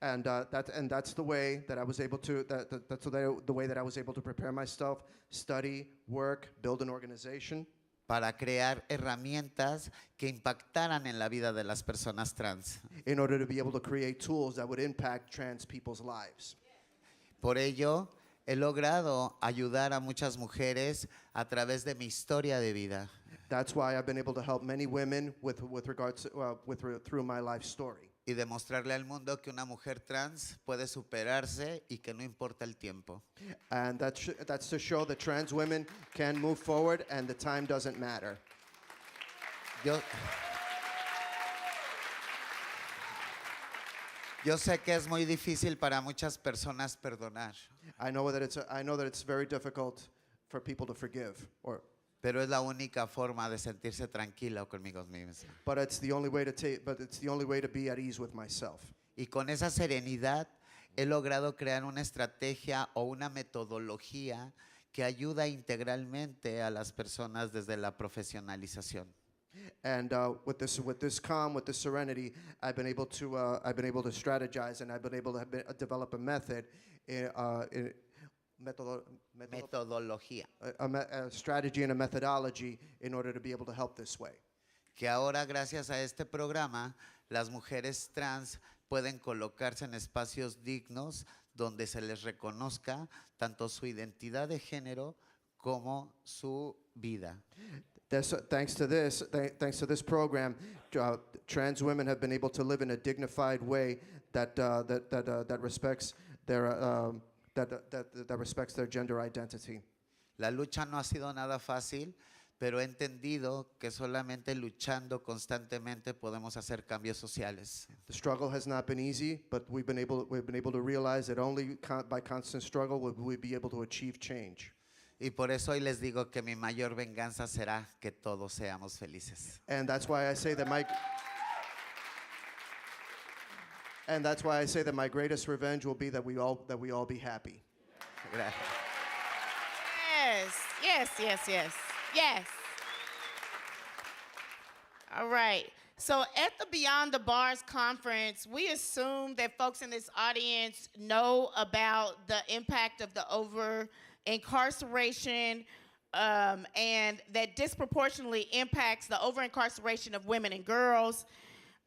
And that's the way that I was able to. That's the way that I was able to prepare myself, study, work, build an organization. Para crear herramientas que impactaran en la vida de las personas trans. In order to be able to create tools that would impact trans people's lives. Por ello, he logrado ayudar a muchas mujeres a través de mi historia de vida. That's why I've been able to help many women with regards through my life story. Y demostrarle al mundo que una mujer trans puede superarse y que no importa el tiempo. And that's to show that trans women can move forward and the time doesn't matter. Yo sé que es muy difícil para muchas personas perdonar. I know that it's very difficult for people to forgive, pero es la única forma de sentirse tranquila conmigo misma. But it's the only way to be at ease with myself. Y con esa serenidad he logrado crear una estrategia o una metodología que ayuda integralmente a las personas desde la profesionalización. And with this calm, with this serenity, I've been able to strategize, and I've been able to develop a method, metodología, a strategy and a methodology in order to be able to help this way. Que ahora, gracias a este programa, las mujeres trans pueden colocarse en espacios dignos donde se les reconozca tanto su identidad de género como su vida. Thanks to this program, trans women have been able to live in a dignified way that respects their gender identity. La lucha no ha sido nada fácil, pero he entendido que solamente luchando constantemente podemos hacer cambios sociales. The struggle has not been easy, but we've been able to realize that only by constant struggle will we be able to achieve change. Y por eso hoy les digo que mi mayor venganza será que todos seamos felices. And that's why I say that my greatest revenge will be that we all be happy. Yes. All right. So at the Beyond the Bars conference, we assume that folks in this audience know about the impact of the over-incarceration and that disproportionately impacts the over-incarceration of women and girls.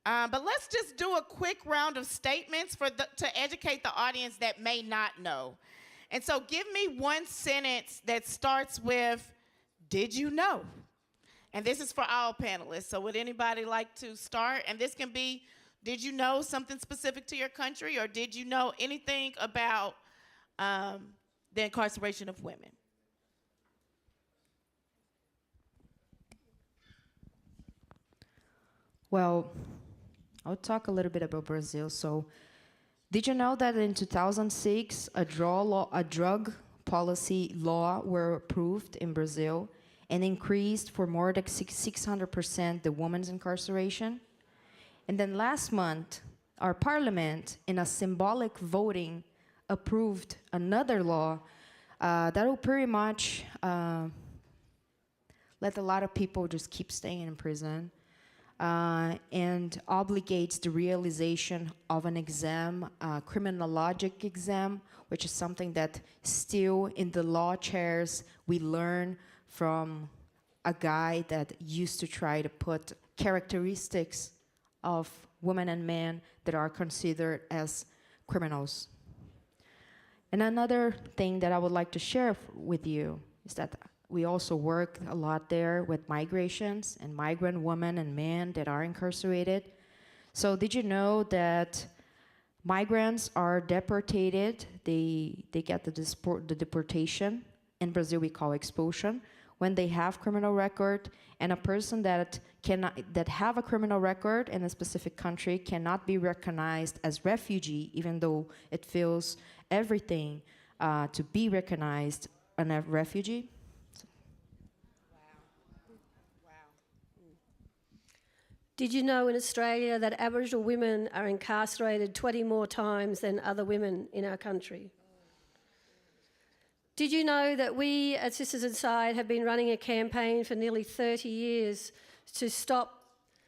But let's just do a quick round of statements to educate the audience that may not know. And so give me one sentence that starts with, "Did you know?" And this is for all panelists. So would anybody like to start? And this can be, did you know something specific to your country, or did you know anything about the incarceration of women? Well, I'll talk a little bit about Brazil. So Did you know that in 2006, a drug policy law were approved in Brazil and increased for more than 600% the women's incarceration? And then last month, our parliament, in a symbolic voting, approved another law that will pretty much let a lot of people just keep staying in prison and obligates the realization of an exam, criminologic exam, which is something that still in the law chairs we learn from a guy that used to try to put characteristics of women and men that are considered as criminals. And another thing that I would like to share with you is that we also work a lot there with migrations and migrant women and men that are incarcerated. So did you know that migrants are deportated? They get the deportation. In Brazil, we call expulsion. When they have criminal record, and a person that have a criminal record in a specific country cannot be recognized as refugee, even though it feels everything to be recognized as a refugee. Did you know in Australia that Aboriginal women are incarcerated 20 more times than other women in our country? Did you know that we at Sisters Inside have been running a campaign for nearly 30 years to stop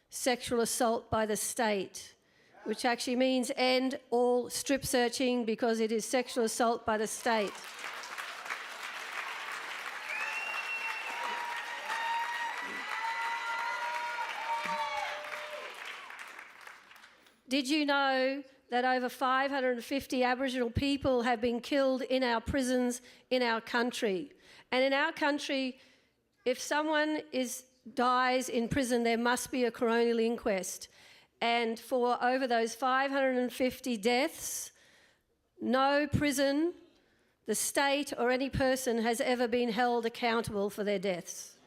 sexual assault by the state, which actually means end all strip searching because it is sexual assault by the state? Did you know that over 550 Aboriginal people have been killed in our prisons in our country? And in our country, if someone dies in prison, there must be a coronial inquest. And for over those 550 deaths, no prison, the state or any person has ever been held accountable for their deaths.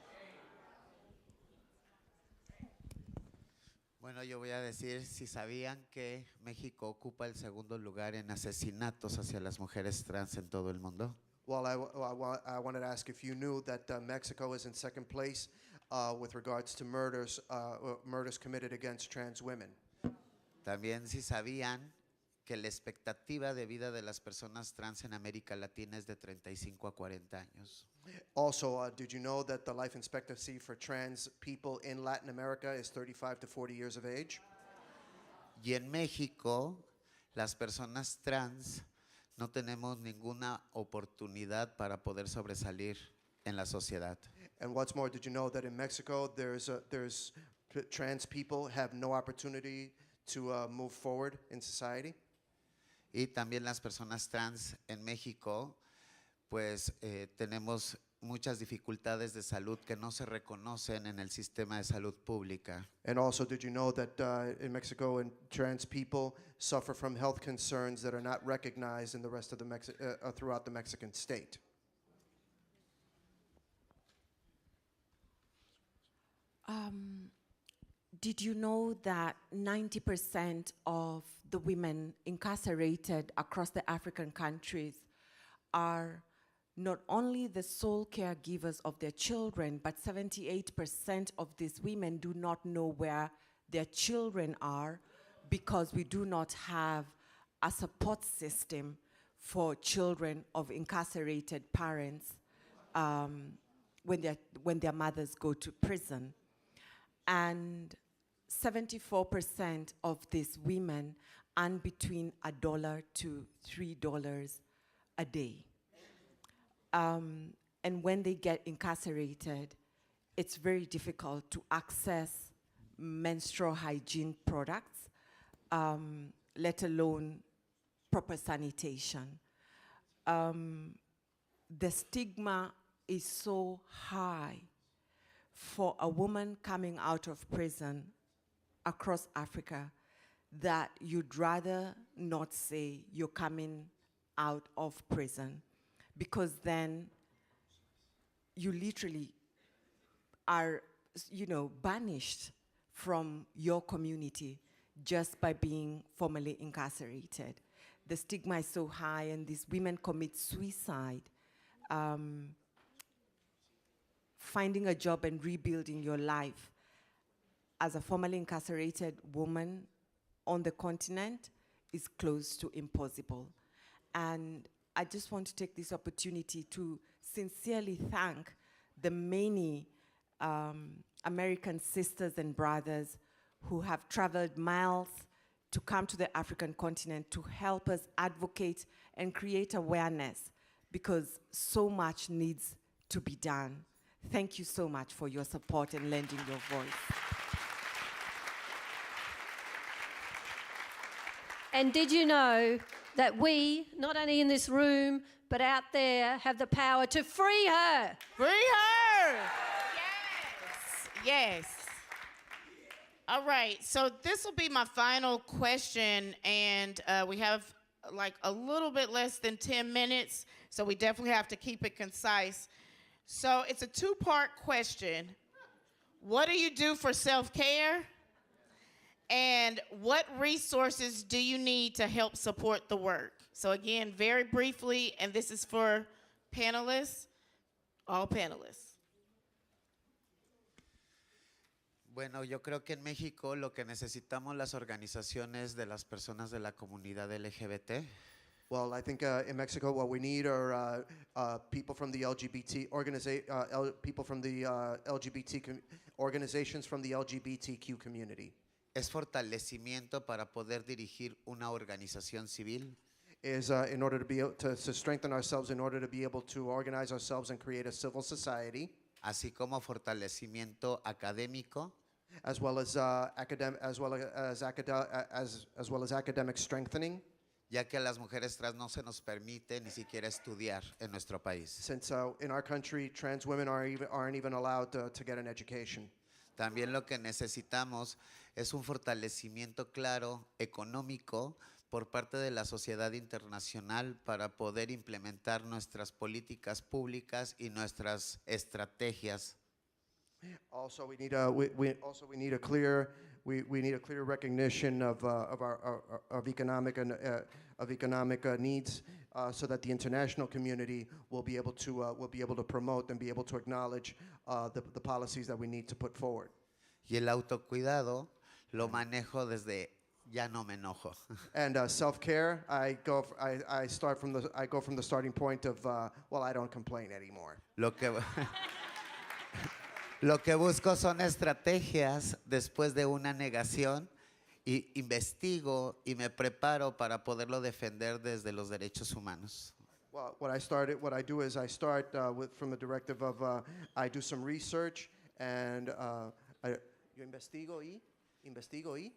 Bueno, yo voy a decir si sabían que México ocupa el segundo lugar en asesinatos hacia las mujeres trans en todo el mundo. Well, I wanted to ask if you knew that Mexico is in second place with regards to murders committed against trans women. También si sabían que la expectativa de vida de las personas trans en América Latina es de 35 a 40 años. Also, did you know that the life expectancy for trans people in Latin America is 35 to 40 years of age? Y en México, las personas trans no tenemos ninguna oportunidad para poder sobresalir en la sociedad. And what's more, did you know that in Mexico there's trans people have no opportunity to move forward in society? Y también las personas trans en México, pues tenemos muchas dificultades de salud que no se reconocen en el sistema de salud pública. And also, did you know that in Mexico, and trans people suffer from health concerns that are not recognized in the rest of the throughout the Mexican state? Did you know that 90% of the women incarcerated across the African countries are not only the sole caregivers of their children, but 78% of these women do not know where their children are because we do not have a support system for children of incarcerated parents when their mothers go to prison. And 74% of these women earn between $1 to $3 a day. And when they get incarcerated, it's very difficult to access menstrual hygiene products, let alone proper sanitation. The stigma is so high for a woman coming out of prison across Africa that you'd rather not say you're coming out of prison, because then you literally are, banished from your community just by being formally incarcerated. the stigma is so high and these women commit suicide. Finding a job and rebuilding your life as a formerly incarcerated woman on the continent is close to impossible. And I just want to take this opportunity to sincerely thank the many American sisters and brothers who have traveled miles to come to the African continent to help us advocate and create awareness, because so much needs to be done. Thank you so much for your support and lending your voice. And did you know that we, not only in this room, but out there, have the power to free her? Free her! Yes, yes. All right, so this will be my final question, and we have like a little bit less than 10 minutes, so we definitely have to keep it concise. So it's a two-part question. What do you do for self-care? And what resources do you need to help support the work? So again, very briefly, and this is for panelists, all panelists. Bueno, yo creo que en México lo que necesitamos las organizaciones de las personas de la comunidad LGBT. Well, I think in Mexico, what we need are people from the LGBT people from the organizations from the LGBTQ community. Es fortalecimiento para poder dirigir una organización civil. Is in order to be able to strengthen ourselves, in order to be able to organize ourselves and create a civil society. Así como fortalecimiento académico. As well as academic strengthening. Ya que a las mujeres trans no se nos permite ni siquiera estudiar en nuestro país. Since in our country, trans women aren't even allowed to get an education. También lo que necesitamos es un fortalecimiento claro económico por parte de la sociedad internacional para poder implementar nuestras políticas públicas y nuestras estrategias. Also, we need a clear recognition of economic needs, so that the international community will be able to promote and be able to acknowledge the policies that we need to put forward. Y el autocuidado lo manejo desde ya no me enojo. And self-care, I go from the starting point of I don't complain anymore. Lo que busco son estrategias después de una negación y investigo y me preparo para poderlo defender desde los derechos humanos. Well, what I do is I start from the directive of I do some research and yo investigo y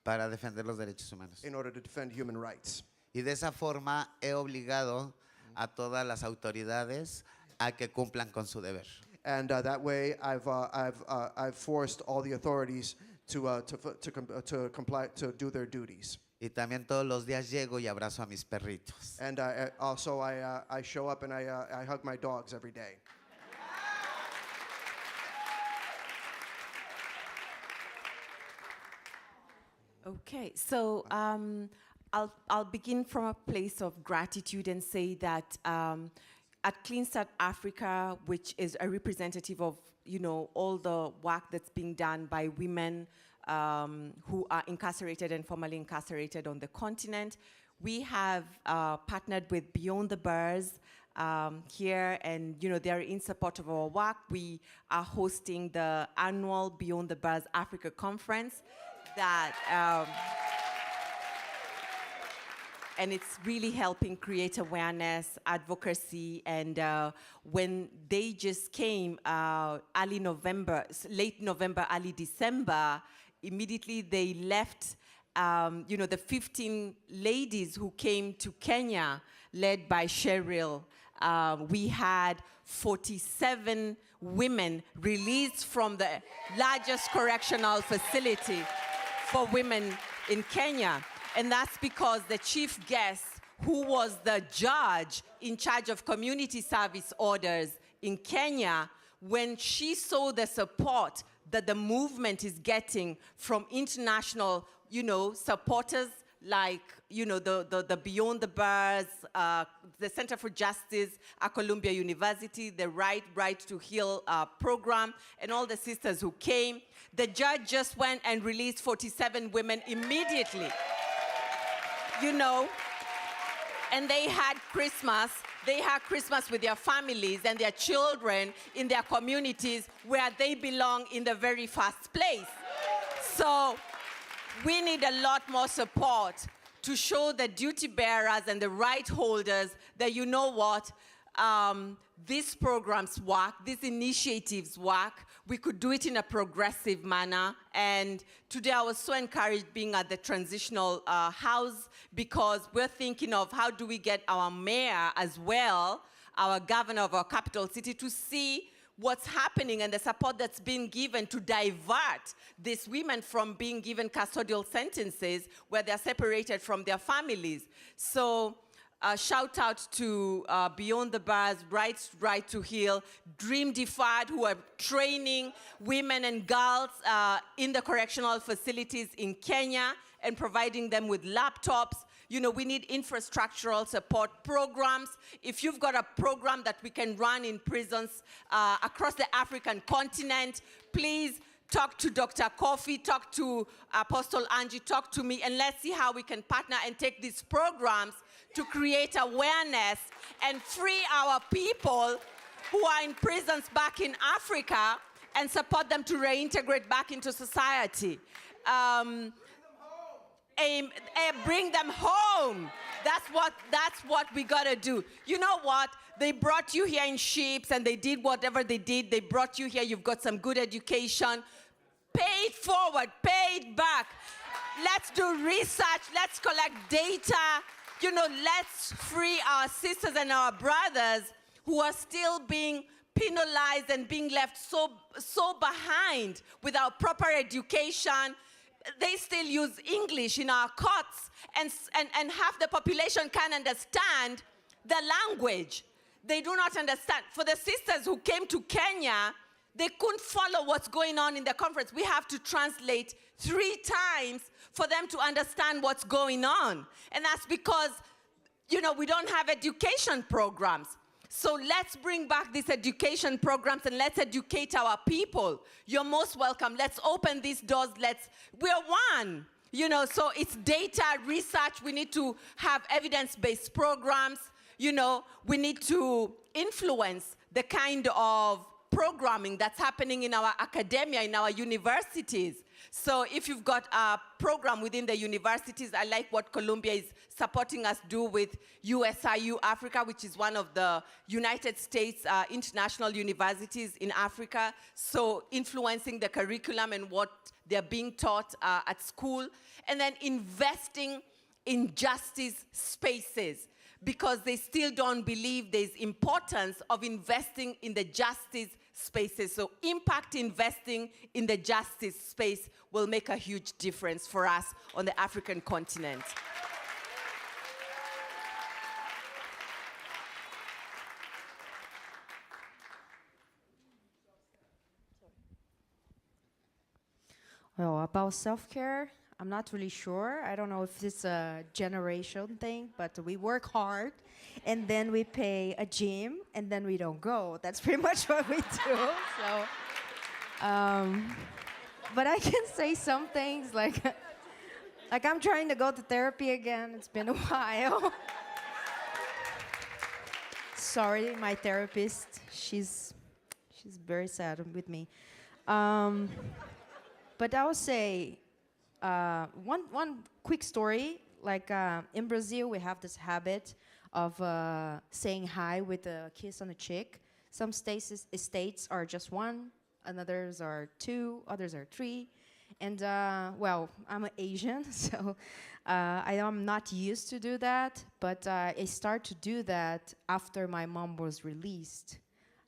para defender los derechos humanos. In order to defend human rights. Y de esa forma he obligado a todas las autoridades a que cumplan con su deber. And that way, I've forced all the authorities to comply, to do their duties. Y también todos los días llego y abrazo a mis perritos. And also, I show up and I hug my dogs every day. Okay, so I'll begin from a place of gratitude and say that at Clean Start Africa, which is a representative of all the work that's being done by women who are incarcerated and formerly incarcerated on the continent, we have partnered with Beyond the Bars here, and they're in support of our work. We are hosting the annual Beyond the Bars Africa Conference. And it's really helping create awareness, advocacy, and when they just came late November, early December, immediately they left, the 15 ladies who came to Kenya, led by Cheryl. We had 47 women released from the largest correctional facility for women in Kenya. And that's because the chief guest, who was the judge in charge of community service orders in Kenya, when she saw the support that the movement is getting from international, supporters like, you know, the Beyond the Bars, the Center for Justice at Columbia University, the Right to Heal program, and all the sisters who came. The judge just went and released 47 women immediately, you know, and they had Christmas. They had Christmas with their families and their children in their communities where they belong in the very first place. So we need a lot more support to show the duty bearers and the right holders that, you know what, these programs work, these initiatives work. We could do it in a progressive manner. And today I was so encouraged being at the transitional house, because we're thinking of how do we get our mayor as well, our governor of our capital city, to see what's happening and the support that's been given to divert these women from being given custodial sentences where they're separated from their families. So shout out to Beyond the Bars, Right to Heal, Dream Deferred, who are training women and girls in the correctional facilities in Kenya and providing them with laptops. You know, we need infrastructural support programs. If you've got a program that we can run in prisons across the African continent, please talk to Dr. Kofi, talk to Apostle Angie, talk to me, and let's see how we can partner and take these programs to create awareness and free our people who are in prisons back in Africa and support them to reintegrate back into society. Bring them home. That's what we gotta do. You know what? They brought you here in ships and they did whatever they did. They brought you here. You've got some good education. Pay it forward. Pay it back. Let's do research. Let's collect data. You know, let's free our sisters and our brothers who are still being penalized and being left so behind without proper education. They still use English in our courts, and half the population can't understand the language. They do not understand. For the sisters who came to Kenya, they couldn't follow what's going on in the conference. We have to translate 3 times for them to understand what's going on. And that's because, you know, we don't have education programs. So let's bring back these education programs and let's educate our people. You're most welcome. Let's open these doors. We're one. You know, so it's data, research. We need to have evidence-based programs. You know, we need to influence the kind of programming that's happening in our academia, in our universities. So if you've got a program within the universities, I like what Columbia is supporting us do with USIU Africa, which is one of the United States international universities in Africa. So influencing the curriculum and what they're being taught at school. And then investing in justice spaces, because they still don't believe there's importance of investing in the justice spaces. So impact investing in the justice space will make a huge difference for us on the African continent. Well, about self-care, I'm not really sure. I don't know if it's a generation thing, but we work hard, and then we pay a gym, and then we don't go. That's pretty much what we do. So, but I can say some things like I'm trying to go to therapy again. It's been a while. Sorry, my therapist. She's very sad with me. But I would say one quick story. Like in Brazil, we have this habit of saying hi with a kiss on the cheek. Some states are just 1, and others are 2, others are 3. And well, I'm an Asian, so I am not used to do that. But I started to do that after my mom was released.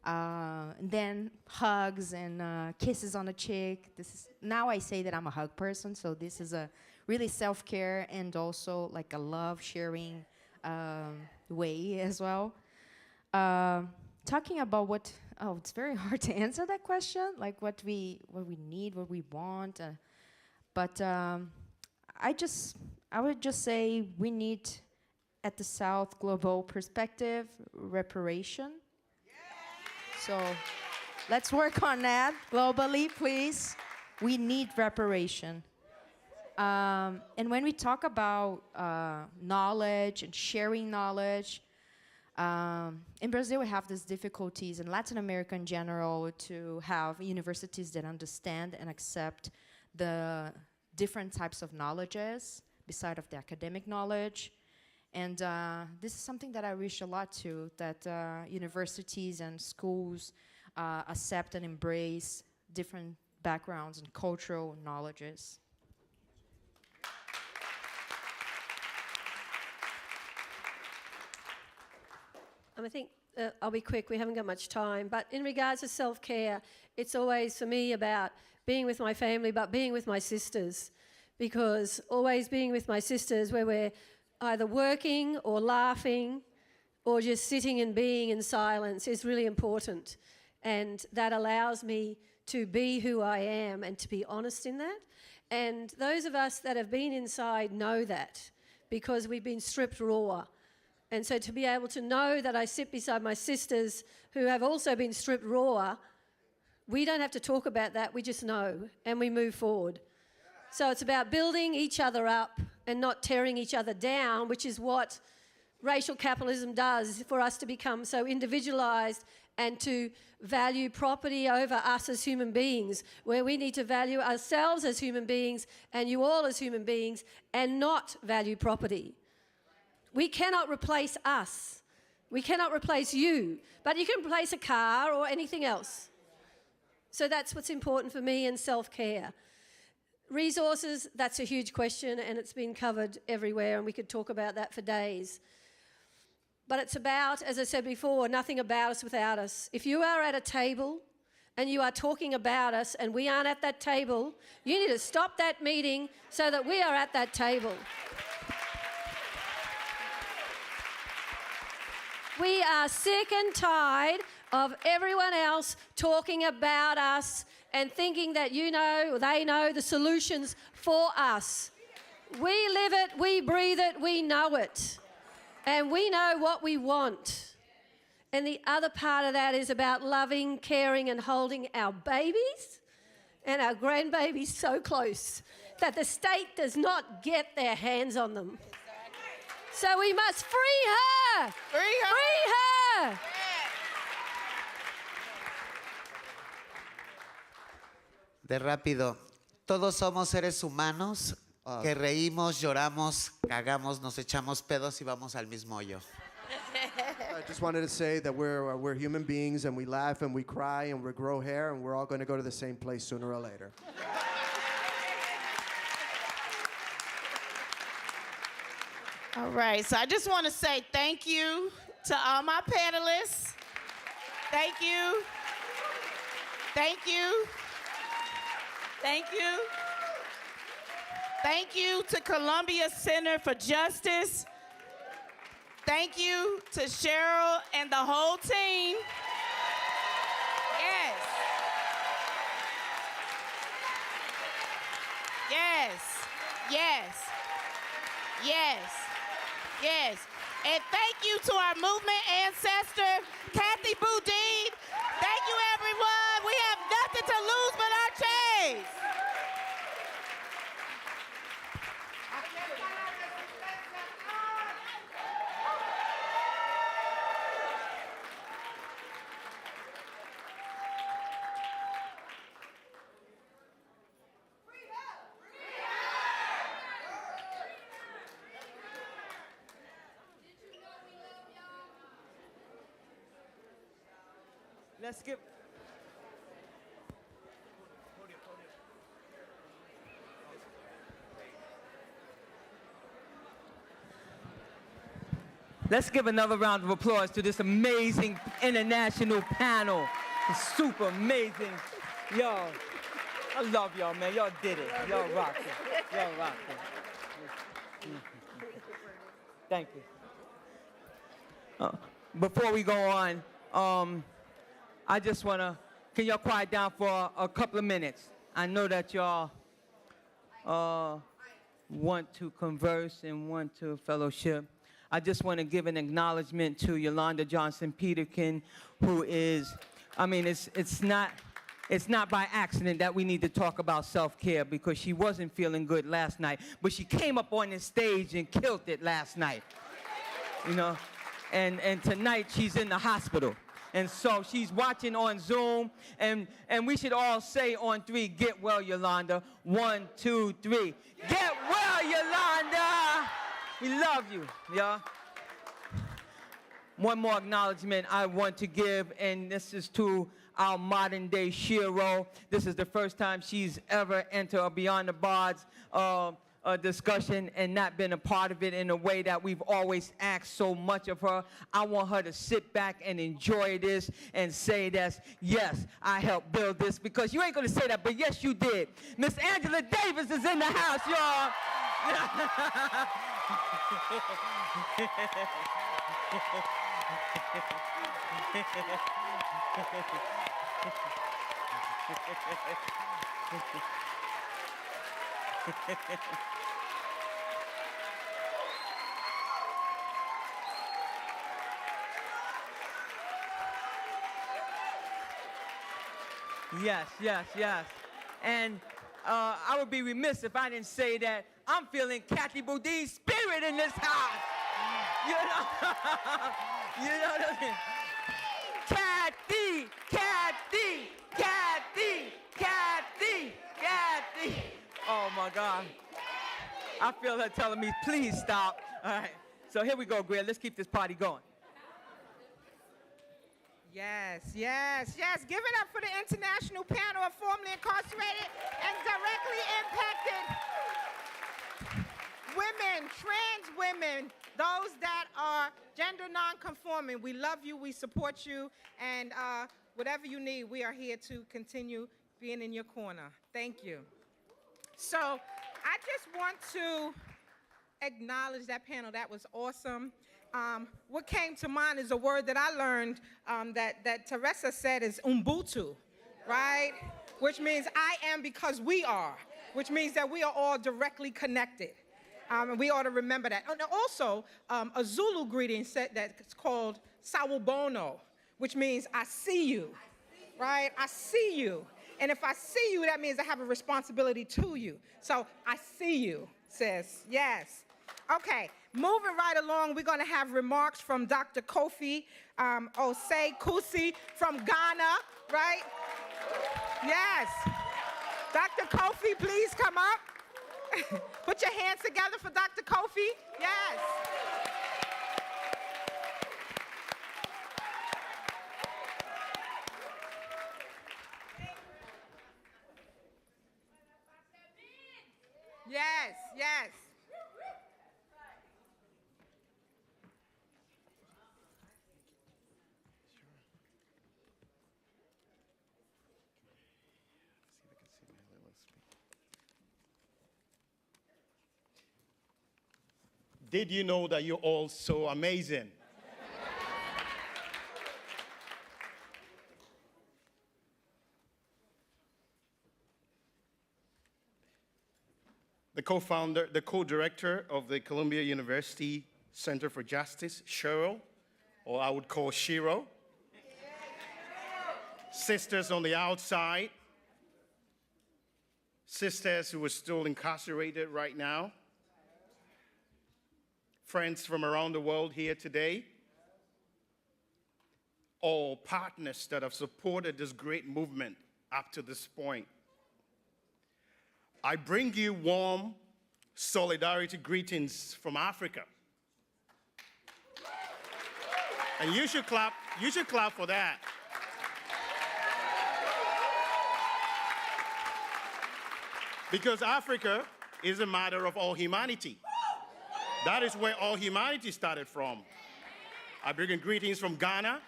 And then hugs and kisses on the cheek. Now I say that I'm a hug person, so this is a really self-care and also like a love sharing way as well. Talking about it's very hard to answer that question, like what we need, what we want. But I would just say we need, at the South, global perspective, reparation. So let's work on that globally, please. We need reparation. And when we talk about knowledge and sharing knowledge, in Brazil we have these difficulties, in Latin America in general, to have universities that understand and accept the different types of knowledges beside of the academic knowledge. And this is something that I wish a lot to, that universities and schools accept and embrace different backgrounds and cultural knowledges. I think I'll be quick, we haven't got much time, but in regards to self-care, it's always for me about being with my family, but being with my sisters, because always being with my sisters where we're either working or laughing or just sitting and being in silence is really important, and that allows me to be who I am and to be honest in that. And those of us that have been inside know that, because we've been stripped raw. And so to be able to know that I sit beside my sisters who have also been stripped raw, we don't have to talk about that, we just know, and we move forward. So it's about building each other up and not tearing each other down, which is what racial capitalism does, for us to become so individualized and to value property over us as human beings, where we need to value ourselves as human beings and you all as human beings, and not value property. We cannot replace us. We cannot replace you, but you can replace a car or anything else. So that's what's important for me in self-care. Resources, that's a huge question, and it's been covered everywhere, and we could talk about that for days. But it's about, as I said before, nothing about us without us. If you are at a table and you are talking about us and we aren't at that table, you need to stop that meeting so that we are at that table. We are sick and tired of everyone else talking about us and thinking that you know, they know the solutions for us. We live it, we breathe it, we know it. And we know what we want. And the other part of that is about loving, caring, and holding our babies and our grandbabies so close that the state does not get their hands on them. So we must free her! Free her! Free her! De rápido, todos somos seres humanos que reímos, lloramos, cagamos, nos echamos pedos y vamos al mismo hoyo. I just wanted to say that we're human beings, and we laugh and we cry and we grow hair, and we're all going to go to the same place sooner or later. All right, so I just want to say thank you to all my panelists. Thank you. Thank you. Thank you. Thank you to Columbia Center for Justice. Thank you to Cheryl and the whole team. Yes. Yes. Yes. Yes. Yes. And thank you to our movement ancestor, Kathy Boudin. Thank you, everyone. We have nothing to lose but our chains. Let's give another round of applause to this amazing international panel. It's super amazing. Yo, I love y'all, man. Y'all did it. Y'all rocked it. Y'all rocked it. Thank you. Before we go on, I just want to, can y'all quiet down for a couple of minutes? I know that y'all want to converse and want to fellowship. I just want to give an acknowledgement to Yolanda Johnson-Peterkin, who is, I mean, it's not by accident that we need to talk about self-care, because she wasn't feeling good last night, but she came up on this stage and killed it last night, you know? And tonight she's in the hospital. And so she's watching on Zoom, and we should all say on 3, get well, Yolanda. 1, 2, 3. Get well, Yolanda! We love you, yeah? One more acknowledgement I want to give, and this is to our modern-day Shiro. This is the first time she's ever entered a Beyond the Bars discussion and not been a part of it in a way that we've always asked so much of her. I want her to sit back and enjoy this and say that, yes, I helped build this, because you ain't going to say that, but yes, you did. Miss Angela Davis is in the house, y'all. Yes, yes, yes. And I would be remiss if I didn't say that I'm feeling Kathy Boudin's spirit in this house. You know, you know what I mean? Kathy, Kathy, Kathy, Kathy, Kathy. Oh my God. I feel her telling me, please stop. All right. So here we go, Greer. Let's keep this party going. Yes, yes, yes. Give it up for the international panel of formerly incarcerated and directly impacted women, trans women, those that are gender non-conforming. We love you, we support you, and whatever you need, we are here to continue being in your corner. Thank you. So I just want to acknowledge that panel. That was awesome. What came to mind is a word that I learned that Teresa said is Ubuntu, right? Which means I am because we are, which means that we are all directly connected. And we ought to remember that. And also, a Zulu greeting that's called Sawubona, which means I see you, right? I see you. And if I see you, that means I have a responsibility to you. So I see you, sis. Yes. Okay, moving right along, we're going to have remarks from Dr. Kofi Osei Kusi from Ghana, right? Yes. Dr. Kofi, please come up. Put your hands together for Dr. Kofi. Yes. Yes, yes. Did you know that you're all so amazing? The co-founder, the co-director of the Columbia University Center for Justice, Cheryl, or I would call Shiro. Sisters on the outside. Sisters who are still incarcerated right now. Friends from around the world here today. All partners that have supported this great movement up to this point. I bring you warm solidarity greetings from Africa. And you should clap for that. Because Africa is a matter of all humanity. That is where all humanity started from. I bring in greetings from Ghana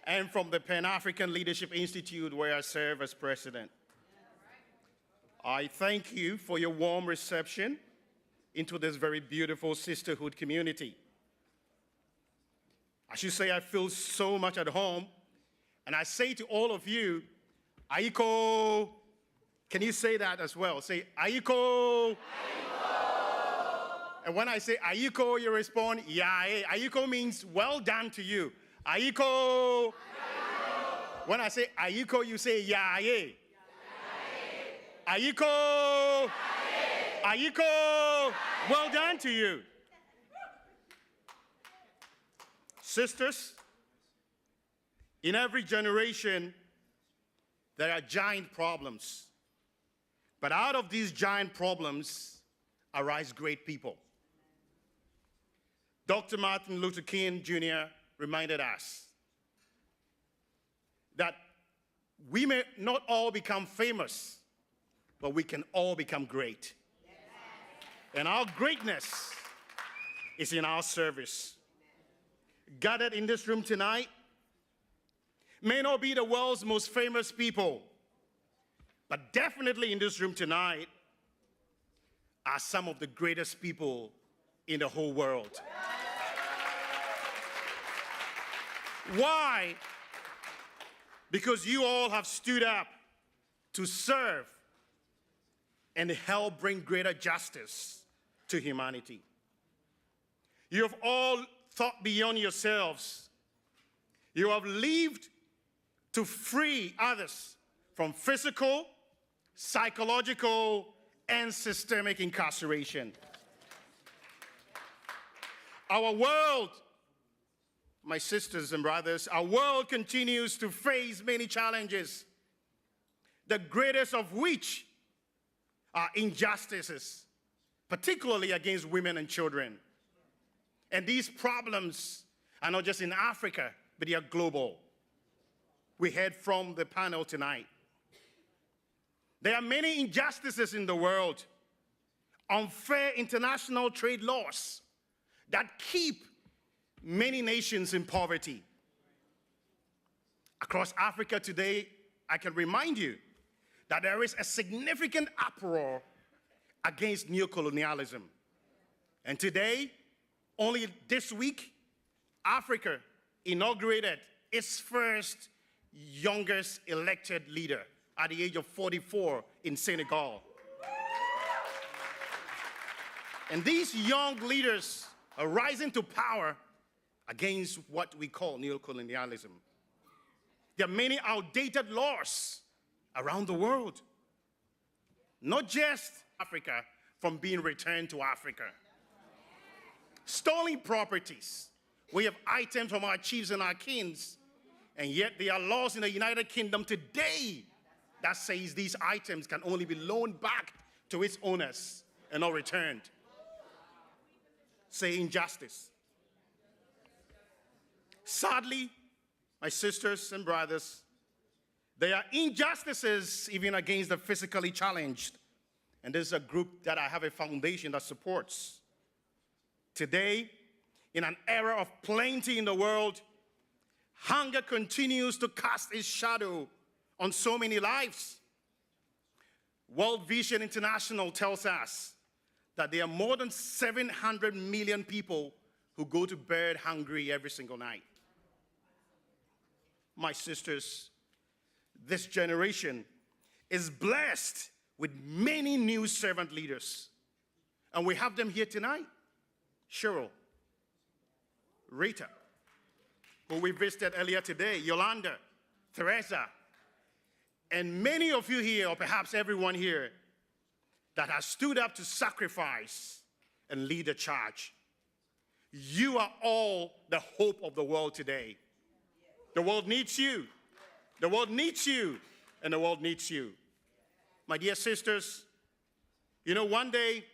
and from the Pan-African Leadership Institute, where I serve as president. I thank you for your warm reception into this very beautiful sisterhood community. I should say I feel so much at home, and I say to all of you, Aiko. Can you say that as well? Say, Aiko. Aiko. And when I say Ayiko, you respond, Yae. Ayiko means well done to you. Ayiko. When I say Ayiko, you say Yae. Ayiko. Ayiko. Well done to you. Sisters, in every generation, there are giant problems. But out of these giant problems arise great people. Dr. Martin Luther King Jr. reminded us that we may not all become famous, but we can all become great. And our greatness is in our service. Gathered in this room tonight may not be the world's most famous people, but definitely in this room tonight are some of the greatest people in the whole world. Why? Because you all have stood up to serve and help bring greater justice to humanity. You have all thought beyond yourselves. You have lived to free others from physical, psychological, and systemic incarceration. Our world, my sisters and brothers, our world continues to face many challenges, the greatest of which are injustices, particularly against women and children. And these problems are not just in Africa, but they are global. We heard from the panel tonight. There are many injustices in the world, unfair international trade laws that keep many nations in poverty. Across Africa today, I can remind you that there is a significant uproar against neocolonialism. And today, only this week, Africa inaugurated its first youngest elected leader at the age of 44 in Senegal. And these young leaders are rising to power against what we call neocolonialism. There are many outdated laws around the world, not just Africa, from being returned to Africa. Stolen properties. We have items from our chiefs and our kings, and yet there are laws in the United Kingdom today that says these items can only be loaned back to its owners and not returned. Say injustice. Sadly, my sisters and brothers, there are injustices even against the physically challenged. And this is a group that I have a foundation that supports. Today, in an era of plenty in the world, hunger continues to cast its shadow on so many lives. World Vision International tells us that there are more than 700 million people who go to bed hungry every single night. My sisters, this generation is blessed with many new servant leaders. And we have them here tonight. Cheryl, Rita, who we visited earlier today, Yolanda, Teresa, and many of you here, or perhaps everyone here, that has stood up to sacrifice and lead the charge. You are all the hope of the world today. The world needs you. The world needs you, and the world needs you. My dear sisters, you know, one day,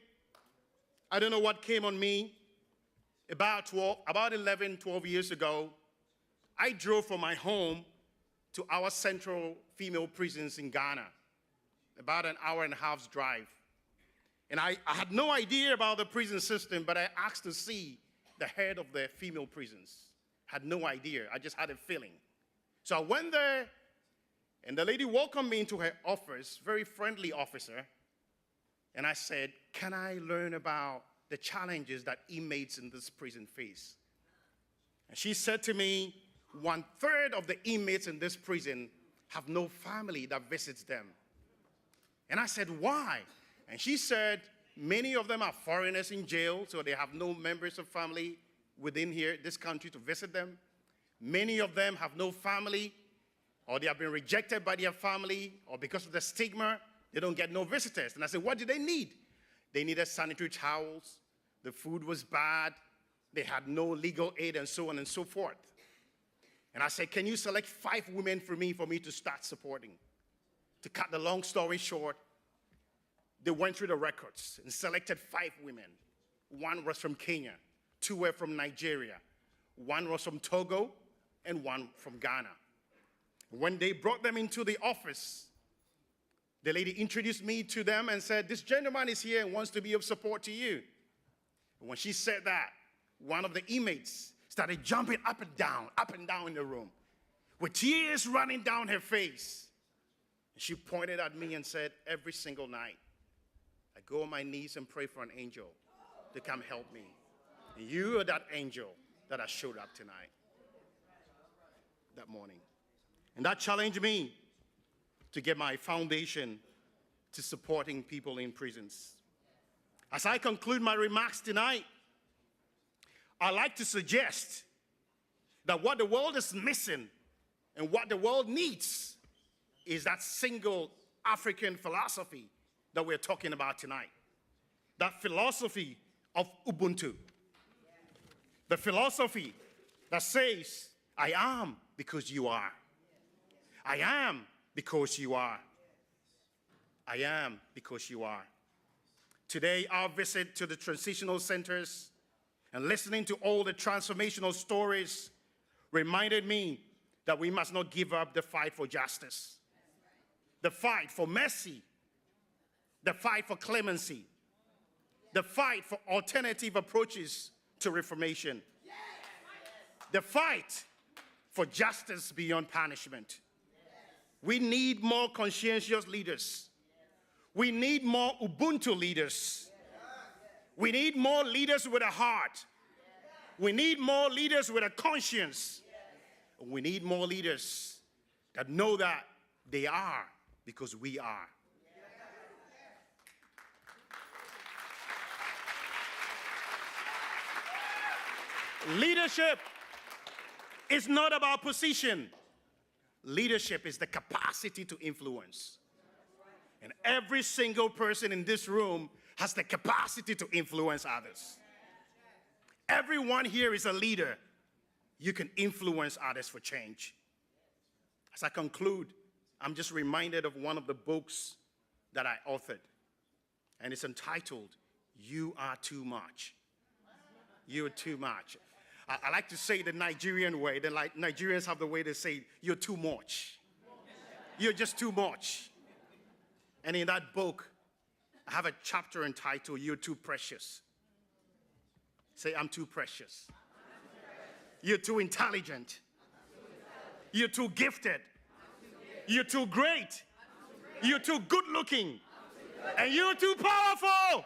I don't know what came on me. About 11, 12 years ago, I drove from my home to our central female prisons in Ghana, about an hour and a half's drive. And I had no idea about the prison system, but I asked to see the head of the female prisons. Had no idea. I just had a feeling. So I went there, and the lady welcomed me into her office, very friendly officer. And I said, can I learn about the challenges that inmates in this prison face? And she said to me, 1/3 of the inmates in this prison have no family that visits them. And I said, why? And she said, Many of them are foreigners in jail, so they have no members of family within here, this country, to visit them. Many of them have no family, or they have been rejected by their family, or because of the stigma, they don't get no visitors. And I said, what do they need? They needed sanitary towels. The food was bad. They had no legal aid, and so on and so forth. And I said, can you select 5 women for me to start supporting? To cut the long story short, they went through the records and selected 5 women. 1 was from Kenya, 2 were from Nigeria, 1 was from Togo, and 1 from Ghana. When they brought them into the office, the lady introduced me to them and said, this gentleman is here and wants to be of support to you. And when she said that, one of the inmates started jumping up and down in the room, with tears running down her face. And she pointed at me and said, every single night, I go on my knees and pray for an angel to come help me. And you are that angel that has showed up tonight, that morning. And that challenged me to get my foundation to supporting people in prisons. As I conclude my remarks tonight, I'd like to suggest that what the world is missing and what the world needs is that single African philosophy that we're talking about tonight. That philosophy of Ubuntu. The philosophy that says, I am because you are. I am because you are. I am because you are. Today, our visit to the transitional centers and listening to all the transformational stories reminded me that we must not give up the fight for justice, the fight for mercy, the fight for clemency, the fight for alternative approaches to reformation, the fight for justice beyond punishment. We need more conscientious leaders. We need more Ubuntu leaders. We need more leaders with a heart. We need more leaders with a conscience. We need more leaders that know that they are because we are. Leadership is not about position. Leadership is the capacity to influence. And every single person in this room has the capacity to influence others. Everyone here is a leader. You can influence others for change. As I conclude, I'm just reminded of one of the books that I authored. And it's entitled, You Are Too Much. You are too much. I like to say the Nigerian way. Nigerians have the way to say, you're too much. You're just too much. And in that book, I have a chapter entitled, You're Too Precious. Say, I'm too precious. You're too intelligent. You're too gifted. You're too great. You're too good looking. And you're too powerful.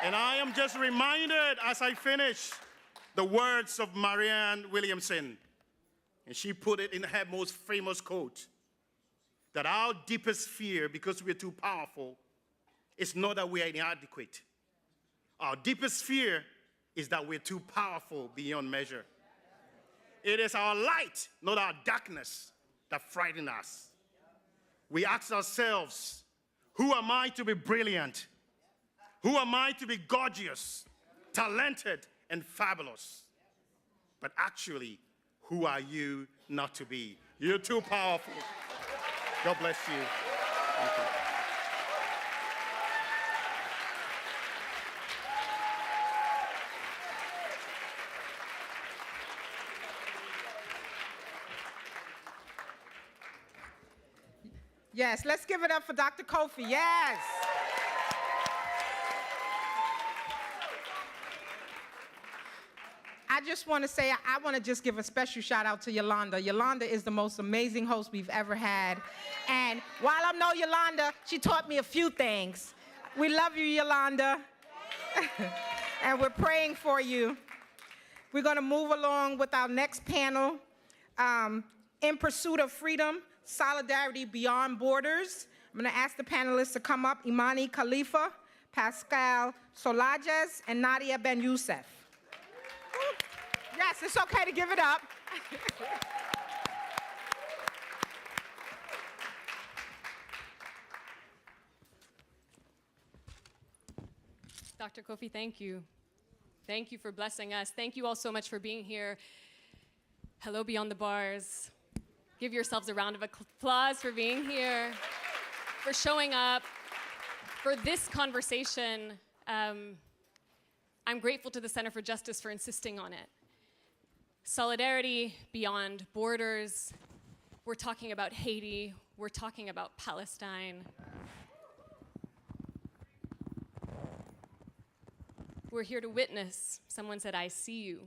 And I am just reminded as I finish the words of Marianne Williamson. And she put it in her most famous quote, that our deepest fear, because we're too powerful, is not that we are inadequate. Our deepest fear is that we're too powerful beyond measure. It is our light, not our darkness, that frightens us. We ask ourselves, who am I to be brilliant? Who am I to be gorgeous, talented, and fabulous? But actually, who are you not to be? You're too powerful. God bless you. Thank you. Yes, let's give it up for Dr. Kofi. Yes. I just want to say, I want to just give a special shout out to Yolanda. Yolanda is the most amazing host we've ever had. And while I know Yolanda, she taught me a few things. We love you, Yolanda. And we're praying for you. We're going to move along with our next panel, In Pursuit of Freedom, Solidarity Beyond Borders. I'm going to ask the panelists to come up: Imani Khalifa, Pascal Solages, and Nadia Ben Youssef. Yes, it's okay to give it up. Dr. Kofi, thank you. Thank you for blessing us. Thank you all so much for being here. Hello, Beyond the Bars. Give yourselves a round of applause for being here, for showing up, for this conversation. I'm grateful to the Center for Justice for insisting on it. Solidarity beyond borders. We're talking about Haiti. We're talking about Palestine. We're here to witness. Someone said, I see you.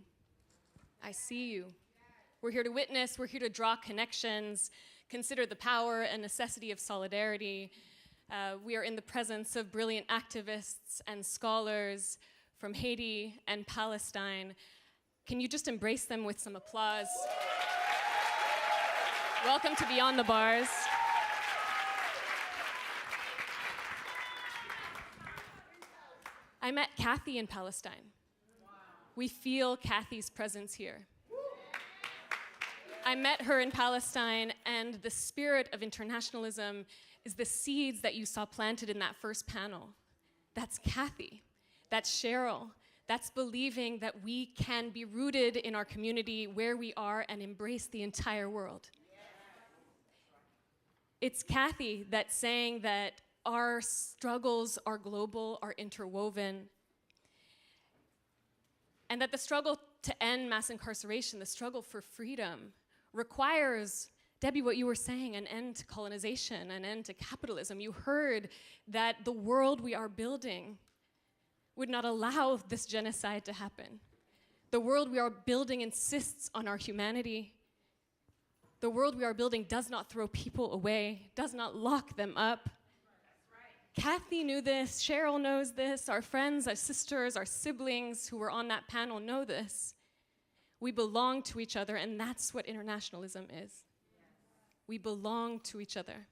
I see you. We're here to witness. We're here to draw connections, consider the power and necessity of solidarity. We are in the presence of brilliant activists and scholars from Haiti and Palestine. Can you just embrace them with some applause? Welcome to Beyond the Bars. I met Kathy in Palestine. We feel Kathy's presence here. I met her in Palestine, and the spirit of internationalism is the seeds that you saw planted in that first panel. That's Kathy. That's Cheryl. That's believing that we can be rooted in our community where we are and embrace the entire world. It's Kathy that's saying that our struggles are global, are interwoven, and that the struggle to end mass incarceration, the struggle for freedom, requires, Debbie, what you were saying, an end to colonization, an end to capitalism. You heard that the world we are building would not allow this genocide to happen. The world we are building insists on our humanity. The world we are building does not throw people away, does not lock them up. Kathy knew this, Cheryl knows this, our friends, our sisters, our siblings who were on that panel know this. We belong to each other, and that's what internationalism is. We belong to each other.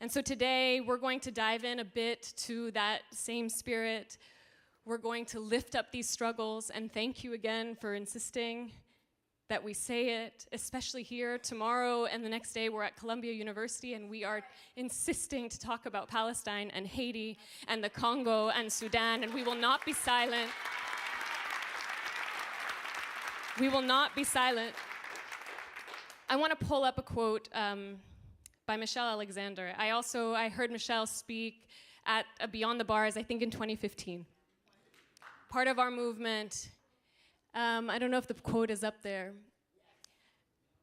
And so today, we're going to dive in a bit to that same spirit. We're going to lift up these struggles, and thank you again for insisting that we say it, especially here. Tomorrow and the next day, we're at Columbia University, and we are insisting to talk about Palestine and Haiti and the Congo and Sudan, and we will not be silent. We will not be silent. I want to pull up a quote by Michelle Alexander. I heard Michelle speak at Beyond the Bars, I think in 2015. Part of our movement. I don't know if the quote is up there.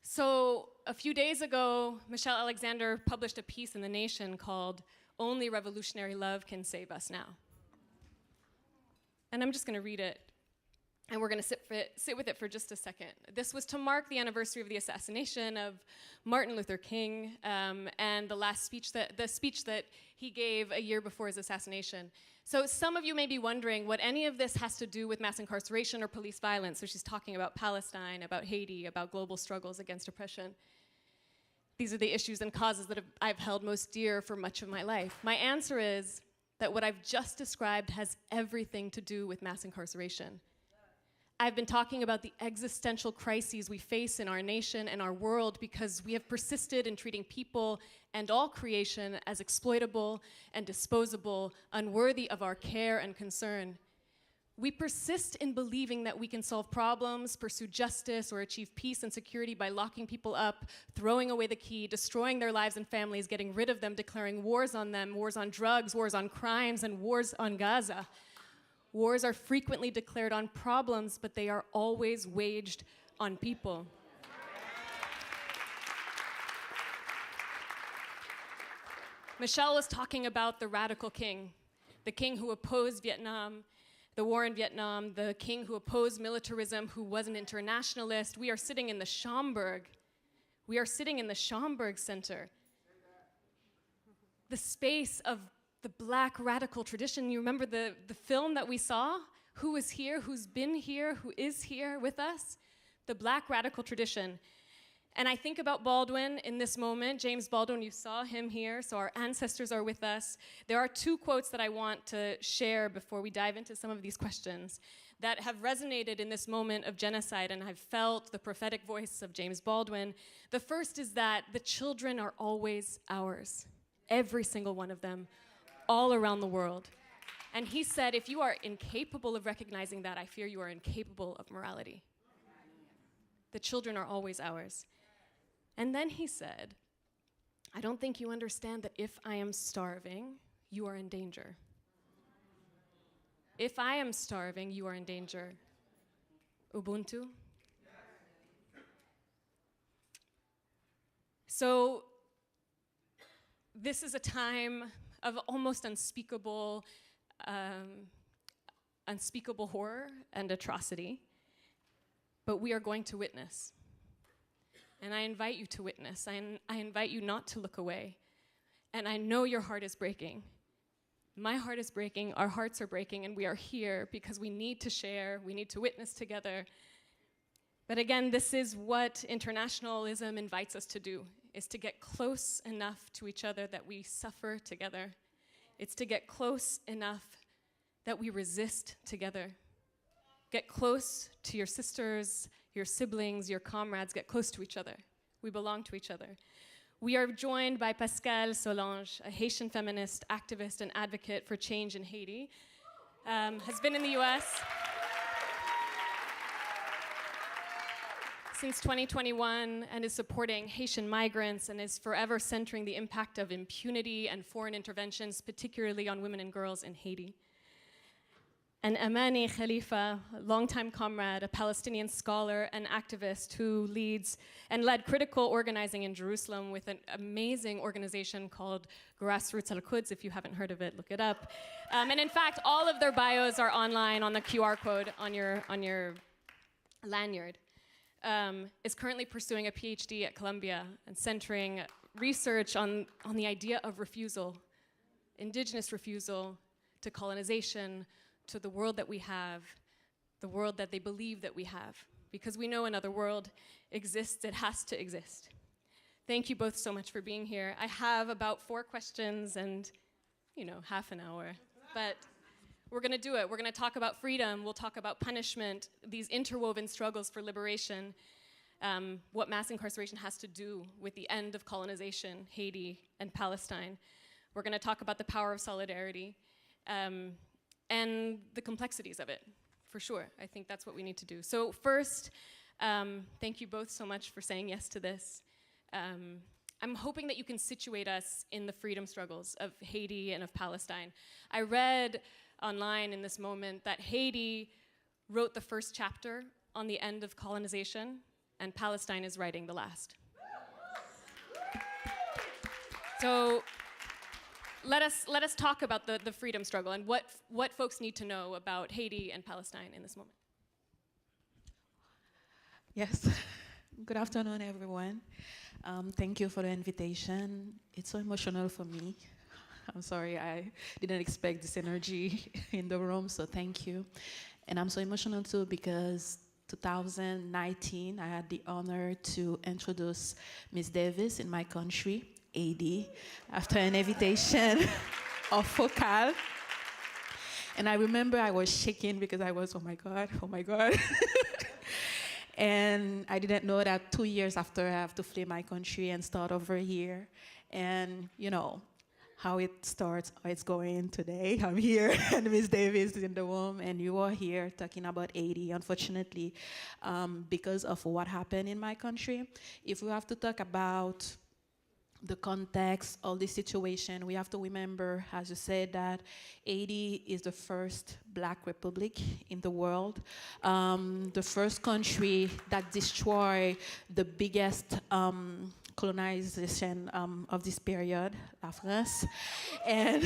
So a few days ago, Michelle Alexander published a piece in The Nation called "Only Revolutionary Love Can Save Us Now." And I'm just going to read it, and we're going to sit with it for just a second. This was to mark the anniversary of the assassination of Martin Luther King, and the speech that he gave a year before his assassination. So some of you may be wondering what any of this has to do with mass incarceration or police violence. So she's talking about Palestine, about Haiti, about global struggles against oppression. These are the issues and causes that I've held most dear for much of my life. My answer is that what I've just described has everything to do with mass incarceration. I've been talking about the existential crises we face in our nation and our world because we have persisted in treating people and all creation as exploitable and disposable, unworthy of our care and concern. We persist in believing that we can solve problems, pursue justice, or achieve peace and security by locking people up, throwing away the key, destroying their lives and families, getting rid of them, declaring wars on them, wars on drugs, wars on crimes, and wars on Gaza. Wars are frequently declared on problems, but they are always waged on people. Michelle was talking about the radical king, the king who opposed Vietnam, the war in Vietnam, the king who opposed militarism, who was an internationalist. We are sitting in the Schomburg. We are sitting in the Schomburg Center. The space of the Black radical tradition. You remember the film that we saw? Who is here? Who's been here? Who is here with us? The Black radical tradition. And I think about Baldwin in this moment. James Baldwin, you saw him here, so our ancestors are with us. There are two quotes that I want to share before we dive into some of these questions that have resonated in this moment of genocide, and I've felt the prophetic voice of James Baldwin. The first is that the children are always ours, every single one of them, all around the world. And he said, if you are incapable of recognizing that, I fear you are incapable of morality. The children are always ours. And then he said, I don't think you understand that if I am starving, you are in danger. If I am starving, you are in danger. Ubuntu? So this is a time of almost unspeakable horror and atrocity, but we are going to witness. And I invite you to witness. I invite you not to look away. And I know your heart is breaking. My heart is breaking, our hearts are breaking, and we are here because we need to share, we need to witness together. But again, this is what internationalism invites us to do, is to get close enough to each other that we suffer together. It's to get close enough that we resist together. Get close to your sisters, your siblings, your comrades, get close to each other. We belong to each other. We are joined by Pascale Solange, a Haitian feminist, activist, and advocate for change in Haiti, has been in the US since 2021 and is supporting Haitian migrants and is forever centering the impact of impunity and foreign interventions, particularly on women and girls in Haiti. And Amani Khalifa, a longtime comrade, a Palestinian scholar and activist who leads and led critical organizing in Jerusalem with an amazing organization called Grassroots Al-Quds. If you haven't heard of it, look it up. And in fact, all of their bios are online on the QR code on your lanyard. Is currently pursuing a PhD at Columbia and centering research on the idea of refusal, indigenous refusal to colonization, to the world that we have, the world that they believe that we have. Because we know another world exists, it has to exist. Thank you both so much for being here. I have about 4 questions and, half an hour, but we're gonna do it. We're gonna talk about freedom, we'll talk about punishment, these interwoven struggles for liberation, what mass incarceration has to do with the end of colonization, Haiti and Palestine. We're gonna talk about the power of solidarity, and the complexities of it, for sure. I think that's what we need to do. So first, thank you both so much for saying yes to this. I'm hoping that you can situate us in the freedom struggles of Haiti and of Palestine. I read online in this moment that Haiti wrote the first chapter on the end of colonization, and Palestine is writing the last. So, let us talk about the freedom struggle and what folks need to know about Haiti and Palestine in this moment. Yes. Good afternoon, everyone. Thank you for the invitation. It's so emotional for me. I'm sorry, I didn't expect this energy in the room, so thank you. And I'm so emotional too because 2019, I had the honor to introduce Ms. Davis in my country, Haiti, after an invitation of Focal. And I remember I was shaking because I was, oh my God. And I didn't know that 2 years after I have to flee my country and start over here. And how it starts, how it's going today. I'm here, and Ms. Davis is in the room, and you are here talking about Haiti. Unfortunately, because of what happened in my country, if we have to talk about the context of this situation, we have to remember, as you said, that Haiti is the first Black republic in the world, the first country that destroyed the biggest colonization of this period, La France, and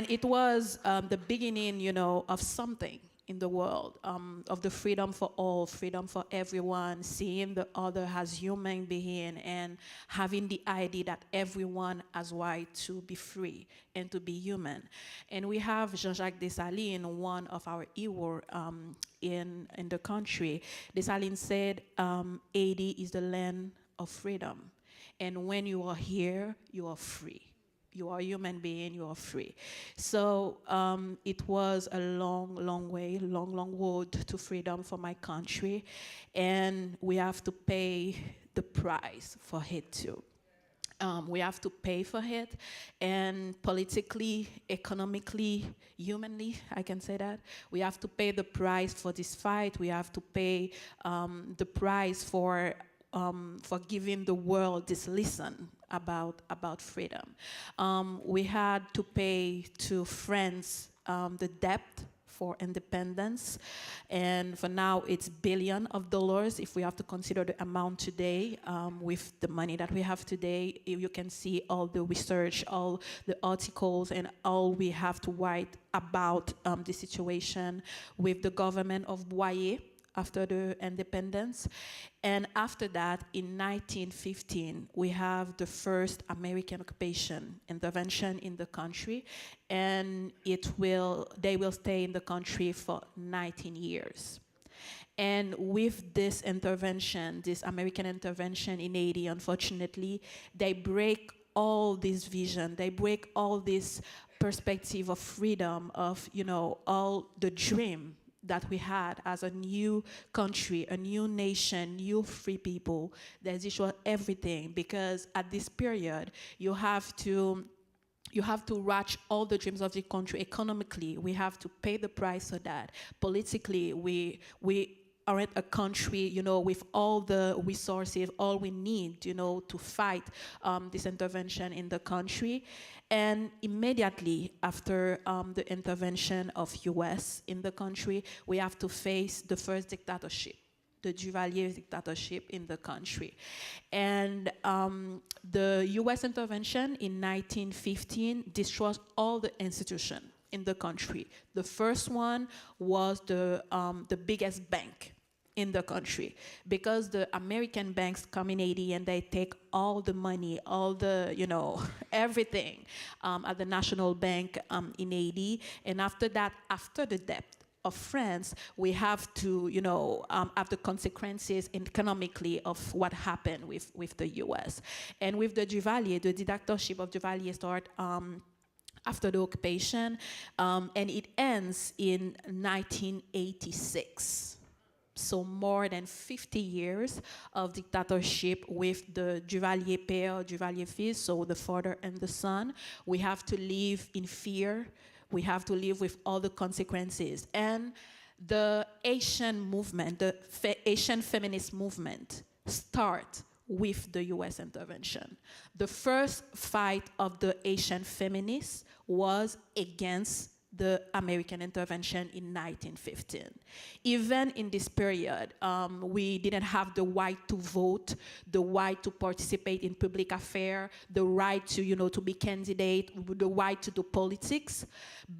it was the beginning, of something. in the world, of the freedom for all, freedom for everyone, seeing the other as human being, and having the idea that everyone has right to be free and to be human. And we have Jean-Jacques Dessalines, one of our heroes in the country. Dessalines said, Haiti is the land of freedom. And when you are here, you are free. You are a human being, you are free. So it was a long, long way, long road to freedom for my country. And we have to pay the price for it too. We have to pay for it, and politically, economically, humanly, I can say that. We have to pay the price for this fight. We have to pay the price for giving the world this lesson about freedom. We had to pay to France the debt for independence, and for now it's billions of dollars. If we have to consider the amount today, with the money that we have today, you can see all the research, all the articles, and all we have to write about the situation with the government of Boyer after the independence. And after that, in 1915, we have the first American occupation intervention in the country, and they will stay in the country for 19 years. And with this intervention, this American intervention in Haiti, unfortunately, they break all this vision, they break all this perspective of freedom, of, all the dream that we had as a new country, a new nation, new free people. They destroy everything, because at this period, you have to reach all the dreams of the country. Economically, we have to pay the price for that. Politically, we aren't a country, with all the resources, all we need, to fight this intervention in the country. And immediately after the intervention of US in the country, we have to face the first dictatorship, the Duvalier dictatorship in the country. And the US intervention in 1915 destroys all the institutions in the country. The first one was the biggest bank in the country, because the American banks come in Haiti and they take all the money, all the, everything at the National Bank in Haiti. And after that, after the debt of France, we have to, have the consequences economically of what happened with the US. And with the Duvalier, the dictatorship of Duvalier started after the occupation, and it ends in 1986. So more than 50 years of dictatorship with the Duvalier père, Duvalier fils, so the father and the son. We have to live in fear. We have to live with all the consequences. And the Haitian movement, the Haitian feminist movement, start with the US intervention. The first fight of the Haitian feminists was against the American intervention in 1915. Even in this period, we didn't have the right to vote, the right to participate in public affairs, the right to, to be candidate, the right to do politics.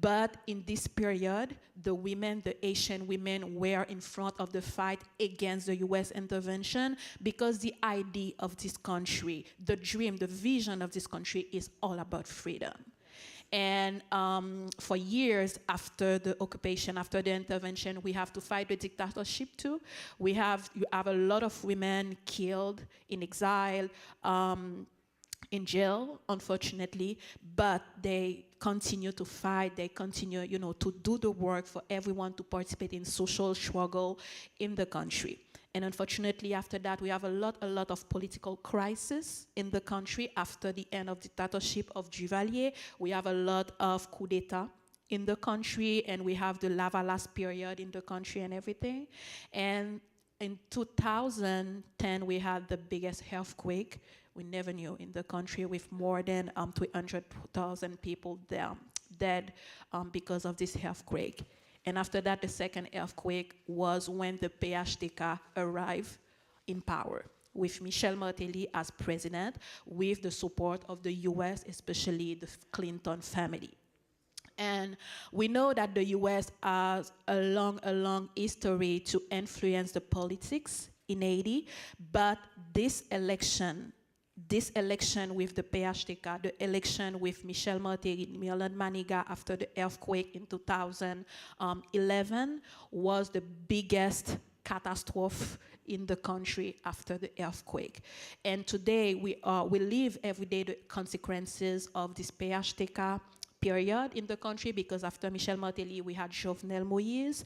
But in this period, the women, the Haitian women, were in front of the fight against the US intervention, because the idea of this country, the dream, the vision of this country is all about freedom. And for years after the occupation, after the intervention, we have to fight the dictatorship too. You have a lot of women killed, in exile, in jail, unfortunately, but they continue to fight, they continue, to do the work for everyone to participate in social struggle in the country. And unfortunately, after that, we have a lot of political crisis in the country after the end of dictatorship of Duvalier. We have a lot of coup d'etat in the country, and we have the Lavalas period in the country and everything. And in 2010, we had the biggest earthquake we never knew in the country, with more than 300,000 people dead because of this earthquake. And after that, the second earthquake was when the PHTK arrived in power, with Michel Martelly as president, with the support of the US, especially the Clinton family. And we know that the US has a long history to influence the politics in Haiti, but this election with the PHTK, the election with Michel Martelly, Milan Maniga after the earthquake in 2011 was the biggest catastrophe in the country after the earthquake. And today we live every day the consequences of this PHTK period in the country, because after Michel Martelly, we had Jovenel Moïse.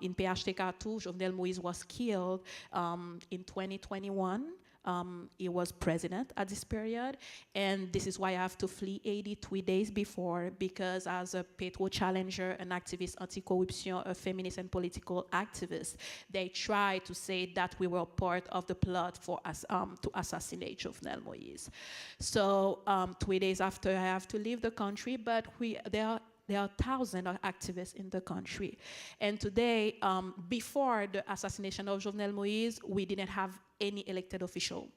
In PHTK too, Jovenel Moïse was killed in 2021. He was president at this period, and this is why I have to flee 83 days before, because as a Petro challenger, an activist, anti-corruption, a feminist and political activist, they tried to say that we were part of the plot for us to assassinate Jovenel Moïse. So 3 days after, I have to leave the country, but there are thousands of activists in the country. And today, before the assassination of Jovenel Moïse, we didn't have any elected official.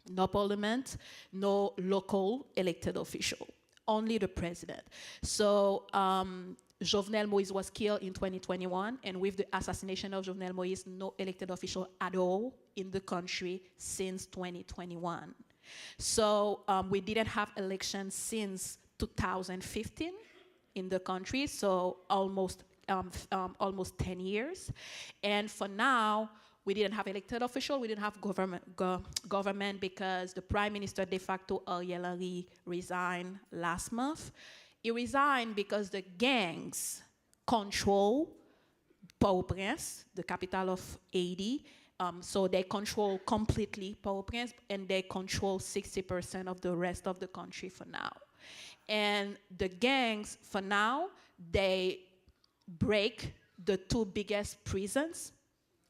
No parliament, no local elected official, only the president. So Jovenel Moïse was killed in 2021, and with the assassination of Jovenel Moïse, no elected official at all in the country since 2021. So we didn't have elections since 2015. In the country, so almost 10 years. And for now, we didn't have elected official, we didn't have government because the Prime Minister de facto, Ariel Henry, resigned last month. He resigned because the gangs control Port-au-Prince, the capital of Haiti. So they control completely Port-au-Prince, and they control 60% of the rest of the country for now. And the gangs, for now, they break the two biggest prisons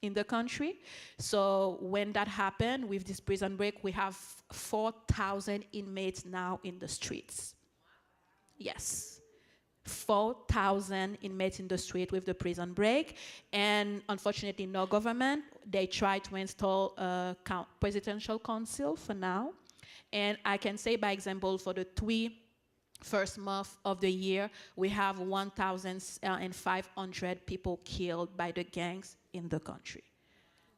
in the country. So when that happened, with this prison break, we have 4,000 inmates now in the streets. Yes, 4,000 inmates in the street with the prison break. And unfortunately, no government. They tried to install a presidential council for now. And I can say, by example, for the first month of the year, we have 1,500 people killed by the gangs in the country.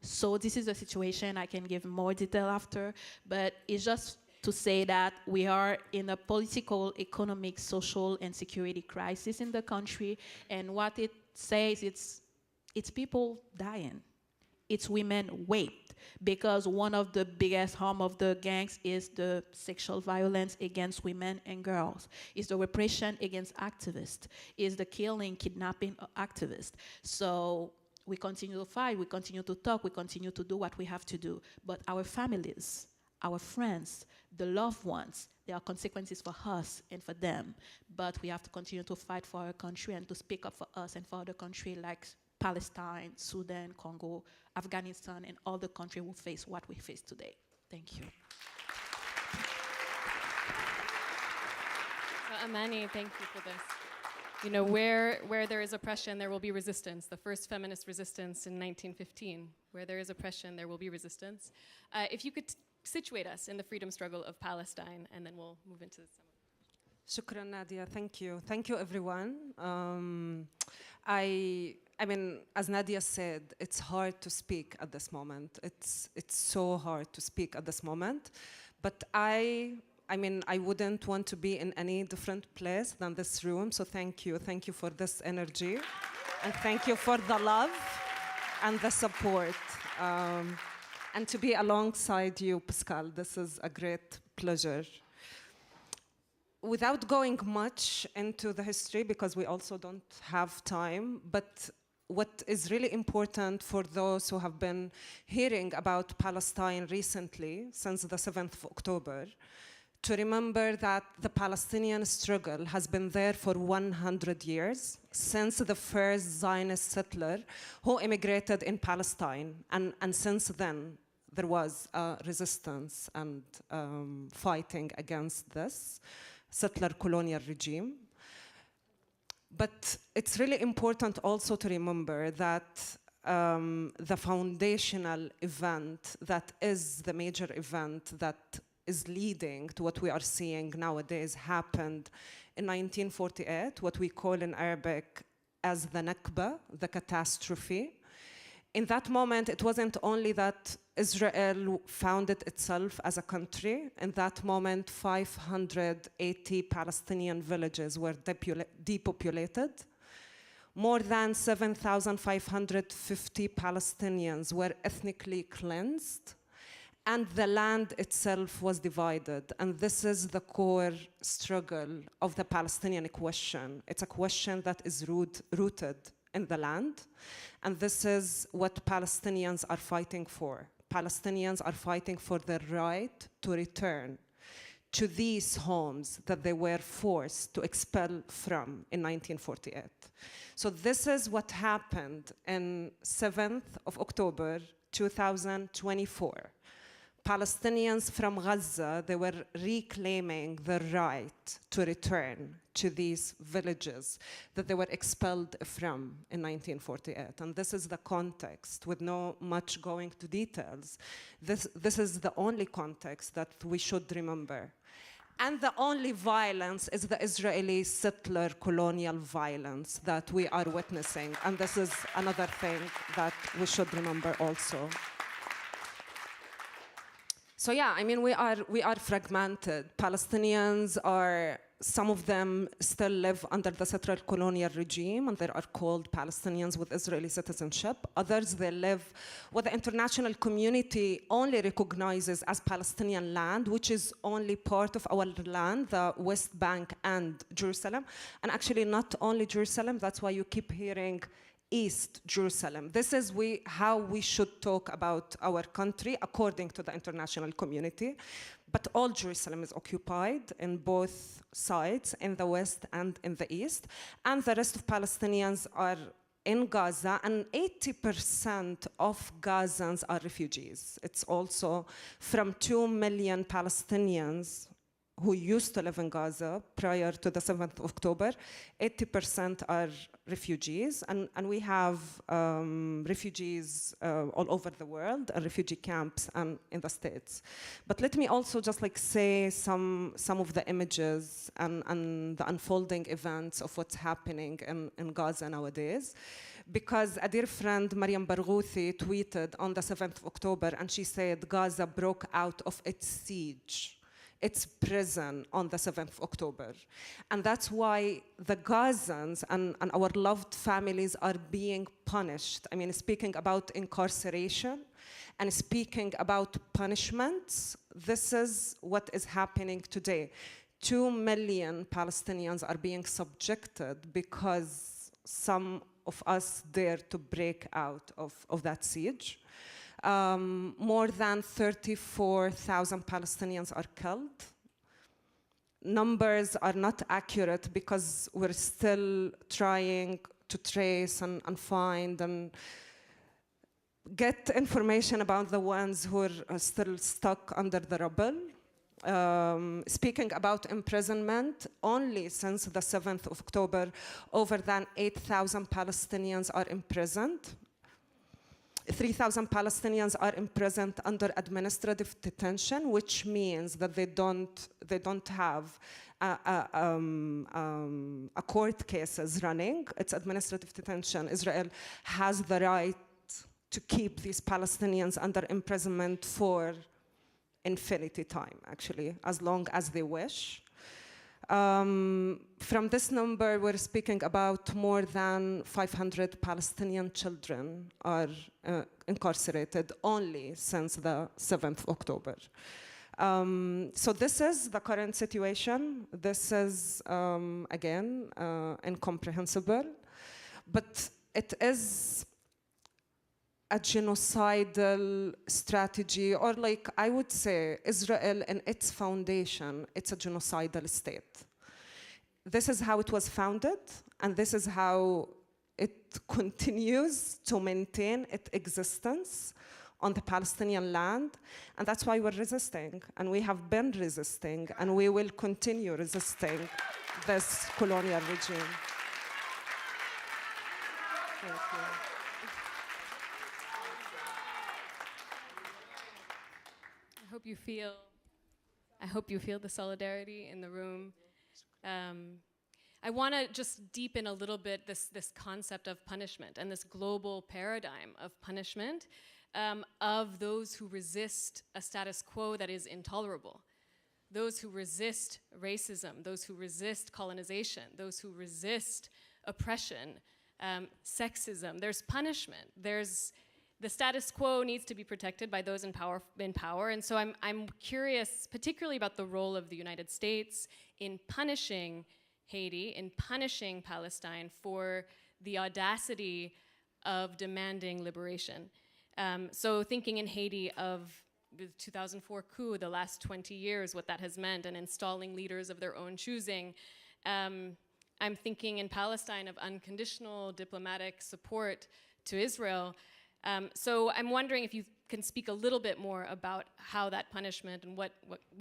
So this is the situation. I can give more detail after, but it's just to say that we are in a political, economic, social, and security crisis in the country, and what it says, it's people dying. It's women raped, because one of the biggest harm of the gangs is the sexual violence against women and girls. It's the repression against activists. It's the killing, kidnapping of activists. So we continue to fight, we continue to talk, we continue to do what we have to do. But our families, our friends, the loved ones, there are consequences for us and for them. But we have to continue to fight for our country and to speak up for us and for other countries like Palestine, Sudan, Congo, Afghanistan, and all the countries who face what we face today. Thank you. Amani, thank you for this. You know, where there is oppression, there will be resistance. The first feminist resistance in 1915. Where there is oppression, there will be resistance. If you could situate us in the freedom struggle of Palestine, and then we'll move into some. Shukran, Nadia. Thank you. Thank you, everyone. I mean, as Nadia said, it's hard to speak at this moment. It's so hard to speak at this moment. But I mean, I wouldn't want to be in any different place than this room. So thank you. Thank you for this energy. And thank you for the love and the support. And to be alongside you, Pascal, this is a great pleasure. Without going much into the history, because we also don't have time, but what is really important for those who have been hearing about Palestine recently, since the 7th of October, to remember that the Palestinian struggle has been there for 100 years, since the first Zionist settler who immigrated in Palestine. And since then, there was resistance and fighting against this settler colonial regime. But it's really important also to remember that the foundational event that is the major event that is leading to what we are seeing nowadays happened in 1948, what we call in Arabic as the Nakba, the catastrophe. In that moment, it wasn't only that Israel founded itself as a country. In that moment, 580 Palestinian villages were depopulated. More than 7,550 Palestinians were ethnically cleansed, and the land itself was divided. And this is the core struggle of the Palestinian question. It's a question that is rooted in the land, and this is what Palestinians are fighting for. Palestinians are fighting for their right to return to these homes that they were forced to expel from in 1948. So this is what happened on 7th of October, 2024. Palestinians from Gaza, they were reclaiming the right to return to these villages that they were expelled from in 1948. And this is the context, with no much going to details. This is the only context that we should remember. And the only violence is the Israeli settler colonial violence that we are witnessing. And this is another thing that we should remember also. So yeah, I mean, we are fragmented. Palestinians are, some of them still live under the settler colonial regime, and they are called Palestinians with Israeli citizenship. Others, they live what the international community only recognizes as Palestinian land, which is only part of our land, the West Bank and Jerusalem. And actually not only Jerusalem, that's why you keep hearing East Jerusalem. This is how we should talk about our country according to the international community. But all Jerusalem is occupied in both sides, in the west and in the east. And the rest of Palestinians are in Gaza, and 80% of Gazans are refugees. It's also from 2 million Palestinians who used to live in Gaza prior to the 7th of October, 80% are refugees, and we have refugees all over the world, refugee camps and in the States. But let me also just say some of the images and the unfolding events of what's happening in Gaza nowadays. Because a dear friend, Mariam Barghouthi, tweeted on the 7th of October, and she said Gaza broke out of its siege, its prison, on the 7th of October. And that's why the Gazans and our loved families are being punished. I mean, speaking about incarceration and speaking about punishments, this is what is happening today. 2 million Palestinians are being subjected because some of us dare to break out of that siege. More than 34,000 Palestinians are killed. Numbers are not accurate because we're still trying to trace and find and get information about the ones who are still stuck under the rubble. Speaking about imprisonment, only since the 7th of October, over than 8,000 Palestinians are imprisoned. 3,000 Palestinians are imprisoned under administrative detention, which means that they don't have a court cases running. It's administrative detention. Israel has the right to keep these Palestinians under imprisonment for infinity time, actually, as long as they wish. From this number, we're speaking about more than 500 Palestinian children are incarcerated only since the 7th of October. So this is the current situation. This is, again, incomprehensible. But it is a genocidal strategy, or like I would say, Israel and its foundation, it's a genocidal state. This is how it was founded, and this is how it continues to maintain its existence on the Palestinian land, and that's why we're resisting, and we have been resisting, and we will continue resisting this colonial regime. Thank you. I hope you feel I hope you feel the solidarity in the room. I want to just deepen a little bit this concept of punishment and this global paradigm of punishment of those who resist a status quo that is intolerable, those who resist racism, those who resist colonization, those who resist oppression, sexism. There's punishment. The status quo needs to be protected by those in power. And so I'm curious, particularly about the role of the United States in punishing Haiti, in punishing Palestine for the audacity of demanding liberation. So thinking in Haiti of the 2004 coup, the last 20 years, what that has meant, and installing leaders of their own choosing. I'm thinking in Palestine of unconditional diplomatic support to Israel. So I'm wondering if you can speak a little bit more about how that punishment and what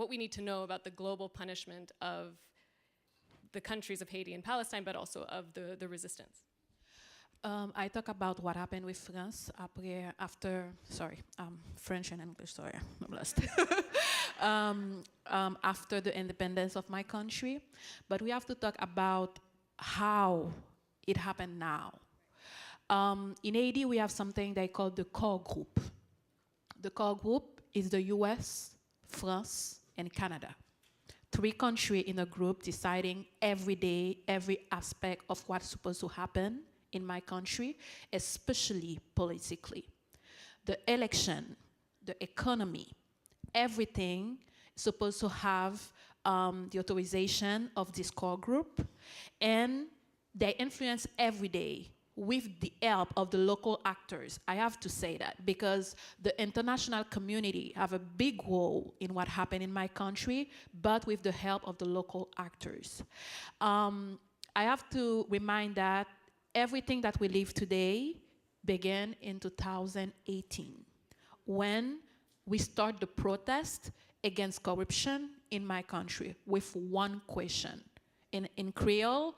we need to know about the global punishment of the countries of Haiti and Palestine, but also of the resistance. I talk about what happened with France after French and English, sorry, I'm lost. After the independence of my country, but we have to talk about how it happened now. In Haiti, we have something they call the core group. The core group is the US, France, and Canada. 3 countries in a group deciding every day, every aspect of what's supposed to happen in my country, especially politically. The election, the economy, everything is supposed to have the authorization of this core group, and they influence every day with the help of the local actors. I have to say that because the international community have a big role in what happened in my country, but with the help of the local actors. I have to remind that everything that we live today began in 2018 when we start the protest against corruption in my country with one question. In Creole,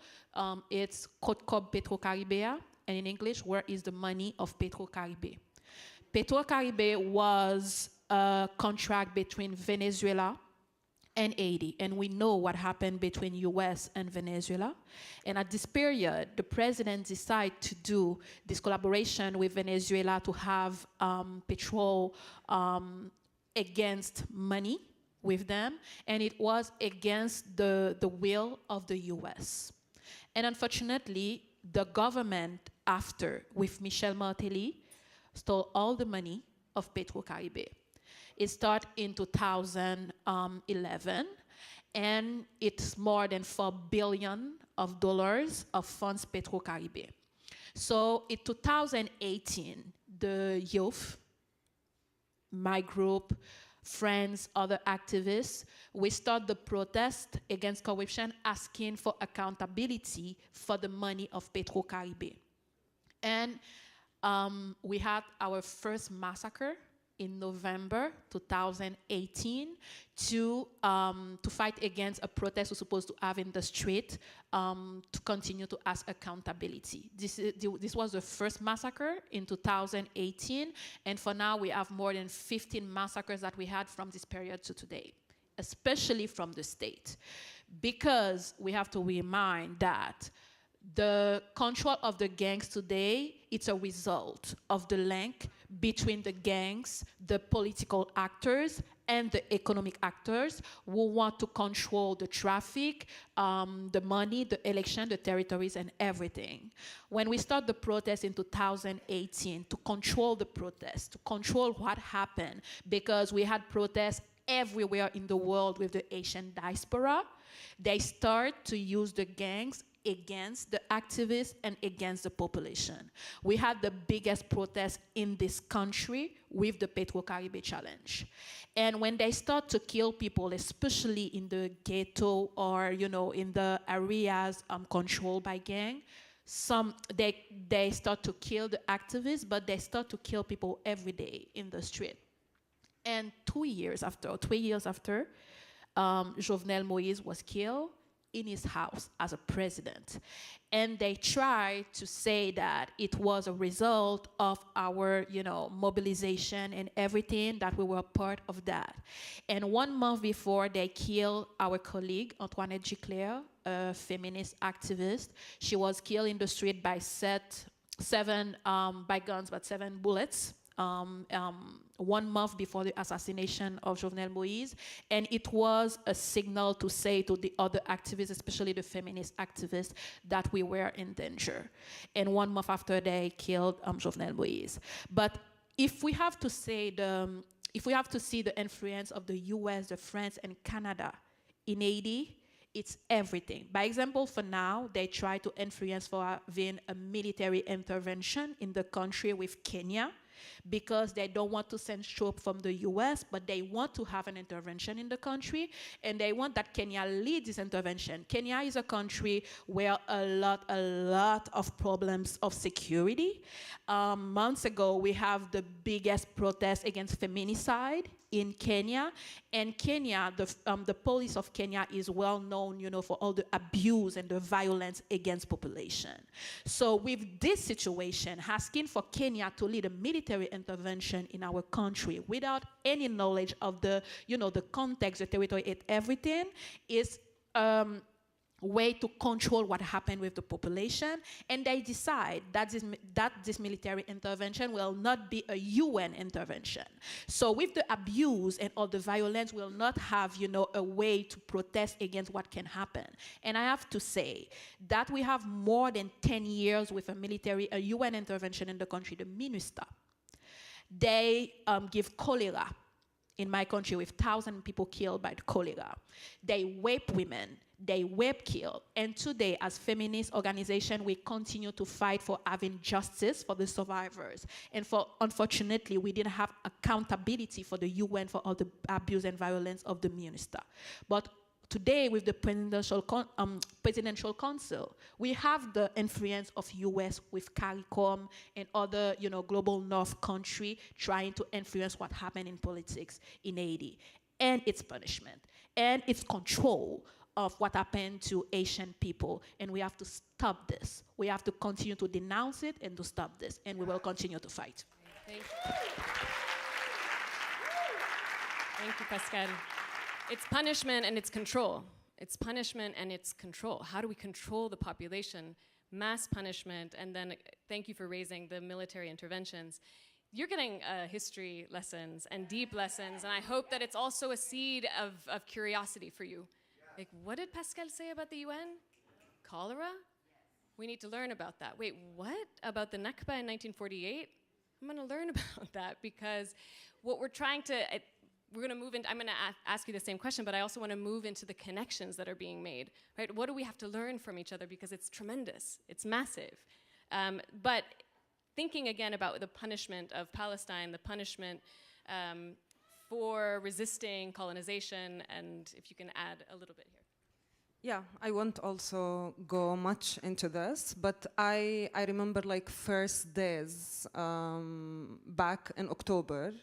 it's Côte Cob Petro-Caribéa, and in English, where is the money of Petro-Caribé? Petro-Caribé was a contract between Venezuela and Haiti, and we know what happened between US and Venezuela. And at this period, the president decided to do this collaboration with Venezuela to have petrol against money with them, and it was against the will of the US. And unfortunately, the government after, with Michel Martelly, stole all the money of Petro-Caribé. It started in 2011, and it's more than $4 billion of funds Petro-Caribé. So in 2018, the youth, my group, friends, other activists, we start the protest against corruption, asking for accountability for the money of Petro-Caribé. And we had our first massacre in November 2018 to fight against a protest we're supposed to have in the street to continue to ask accountability. This was the first massacre in 2018, and for now we have more than 15 massacres that we had from this period to today, especially from the state. Because we have to remind that the control of the gangs today, it's a result of the link between the gangs, the political actors, and the economic actors who want to control the traffic, the money, the election, the territories, and everything. When we start the protest in 2018 to control the protest, to control what happened, because we had protests everywhere in the world with the Asian diaspora, they start to use the gangs against the activists and against the population. We had the biggest protest in this country with the Petro-Caribé Challenge. And when they start to kill people, especially in the ghetto or in the areas controlled by gang, they start to kill the activists, but they start to kill people every day in the street. And 3 years after, Jovenel Moïse was killed, in his house as a president. And they tried to say that it was a result of our, mobilization and everything, that we were part of that. And 1 month before, they killed our colleague, Antoinette Giclair, a feminist activist. She was killed in the street by by guns, but 7 bullets. 1 month before the assassination of Jovenel Moïse, and it was a signal to say to the other activists, especially the feminist activists, that we were in danger. And 1 month after, they killed Jovenel Moïse. But if we have to see the influence of the U.S., the France, and Canada in Haiti, it's everything. By example, for now, they try to influence for having a military intervention in the country with Kenya, because they don't want to send troops from the US, but they want to have an intervention in the country, and they want that Kenya lead this intervention. Kenya is a country where a lot of problems of security. Months ago, we have the biggest protest against feminicide in Kenya, and Kenya, the police of Kenya is well known, for all the abuse and the violence against population. So with this situation, asking for Kenya to lead a military intervention in our country without any knowledge of the, the context, the territory, and everything is way to control what happened with the population, and they decide that this military intervention will not be a UN intervention. So with the abuse and all the violence, we'll not have, a way to protest against what can happen. And I have to say that we have more than 10 years with a UN intervention in the country, the MINUSTA. They give cholera in my country with 1,000 people killed by the cholera. They rape women. They rape, kill. And today, as feminist organization, we continue to fight for having justice for the survivors. And unfortunately, we didn't have accountability for the UN for all the abuse and violence of the MINUSTA. But today, with the presidential council, we have the influence of US with CARICOM and other, global North country trying to influence what happened in politics in Haiti, and its punishment, and its control of what happened to Asian people. And we have to stop this. We have to continue to denounce it and to stop this. And we will continue to fight. Thank you. Thank you, Pascal. It's punishment and it's control. It's punishment and it's control. How do we control the population? Mass punishment, and then thank you for raising the military interventions. You're getting history lessons and deep lessons, and I hope that it's also a seed of curiosity for you. Like, what did Pascal say about the UN? Cholera? We need to learn about that. Wait, what? About the Nakba in 1948? I'm going to learn about that, because what we're trying to, we're going to move into, I'm going to ask you the same question, but I also want to move into the connections that are being made, right? What do we have to learn from each other? Because it's tremendous. It's massive. But thinking again about the punishment of Palestine, the punishment for resisting colonization, and if you can add a little bit here. Yeah, I won't also go much into this, but I remember like first days back in October,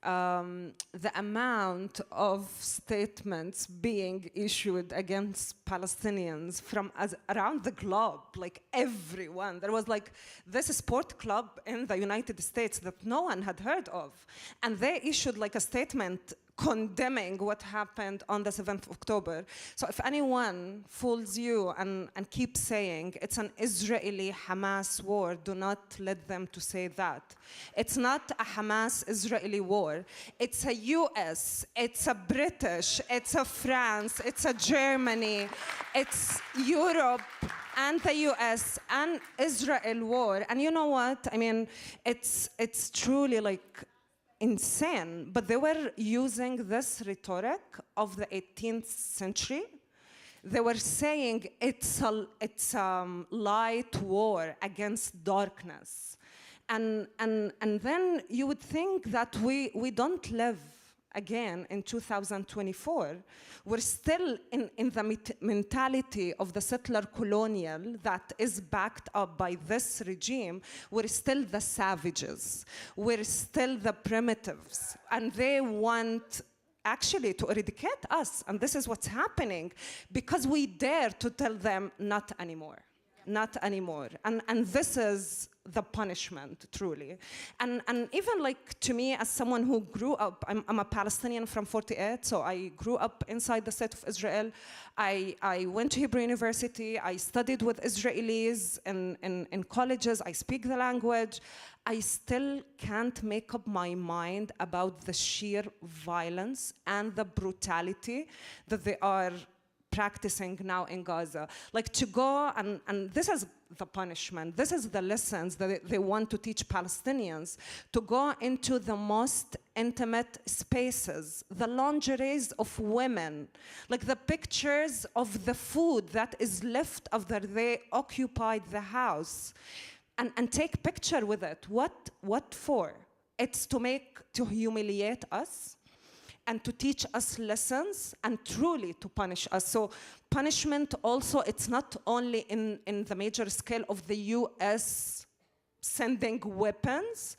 the amount of statements being issued against Palestinians from around the globe, like everyone. There was like this sport club in the United States that no one had heard of, and they issued like a statement condemning what happened on the 7th of October. So if anyone fools you and keeps saying it's an Israeli-Hamas war, do not let them to say that. It's not a Hamas-Israeli war. It's a US, it's a British, it's a France, it's a Germany, it's Europe, and the US and Israel war. And you know what? I mean, it's truly like insane, but they were using this rhetoric of the 18th century. They were saying it's a light war against darkness. And then you would think that we don't live again in 2024. We're still in the mentality of the settler colonial that is backed up by this regime. We're still the savages. We're still the primitives. And they want actually to eradicate us. And this is what's happening because we dare to tell them not anymore. Not anymore. And this is the punishment, truly. And even like to me, as someone who grew up, I'm a Palestinian from 48, so I grew up inside the state of Israel. I went to Hebrew University. I studied with Israelis in colleges. I speak the language. I still can't make up my mind about the sheer violence and the brutality that they are practicing now in Gaza. Like to go, and this is the punishment, this is the lessons that they want to teach Palestinians, to go into the most intimate spaces, the lingeries of women, like the pictures of the food that is left after they occupied the house, and take picture with it. What for? It's to humiliate us, and to teach us lessons, and truly to punish us. So punishment also, it's not only in the major scale of the US sending weapons,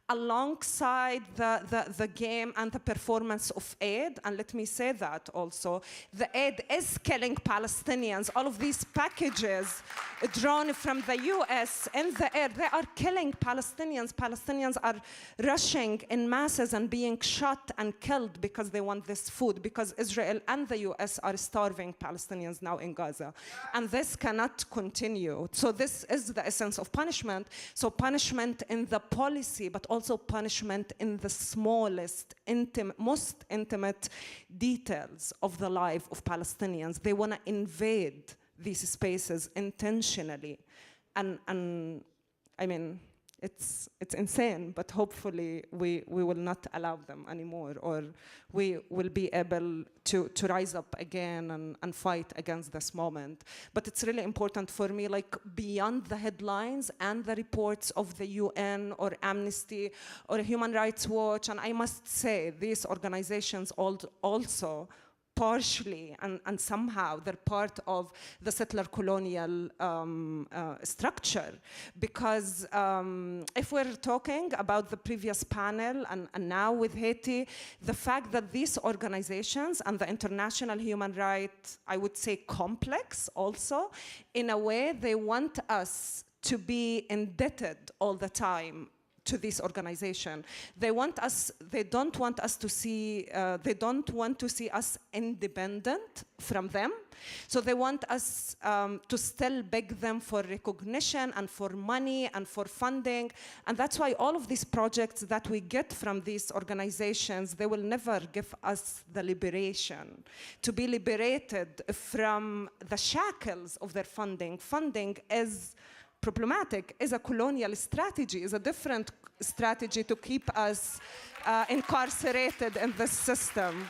alongside the game and the performance of aid. And let me say that also, the aid is killing Palestinians. All of these packages drawn from the US in the air, they are killing Palestinians. Palestinians are rushing in masses and being shot and killed because they want this food, because Israel and the US are starving Palestinians now in Gaza. And this cannot continue. So this is the essence of punishment. So punishment in the policy, but also punishment in the smallest, most intimate details of the life of Palestinians. They want to invade these spaces intentionally. And I mean, it's insane, but hopefully we will not allow them anymore, or we will be able to rise up again and fight against this moment. But it's really important for me, like beyond the headlines and the reports of the UN or Amnesty or Human Rights Watch, and I must say these organizations also partially and somehow they're part of the settler colonial structure, because if we're talking about the previous panel and now with Haiti, the fact that these organizations and the international human rights, I would say complex also, in a way they want us to be indebted all the time to this organization. They don't want us to see us independent from them. So they want us to still beg them for recognition and for money and for funding. And that's why all of these projects that we get from these organizations, they will never give us the liberation, to be liberated from the shackles of their funding. Funding is problematic, is a colonial strategy, is a different strategy to keep us incarcerated in this system.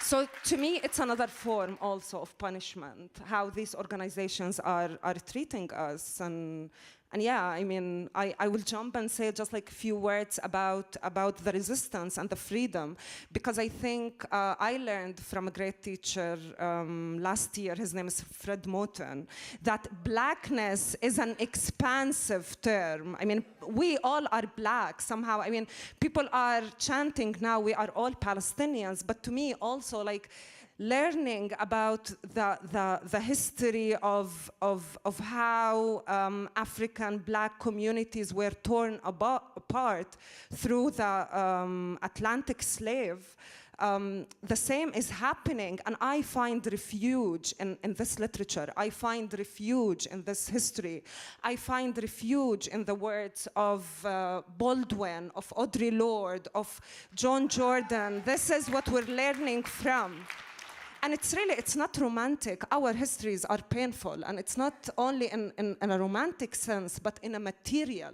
So to me, it's another form also of punishment, how these organizations are treating us. And yeah, I mean, I will jump and say just like a few words about the resistance and the freedom, because I think I learned from a great teacher last year, his name is Fred Moten, that blackness is an expansive term. I mean, we all are black somehow. I mean, people are chanting now, we are all Palestinians, but to me also, like, learning about the history of how African black communities were torn apart through the Atlantic slave. The same is happening, and I find refuge in this literature. I find refuge in this history. I find refuge in the words of Baldwin, of Audre Lorde, of John Jordan. This is what we're learning from. And it's not romantic. Our histories are painful, and it's not only in a romantic sense, but in a material,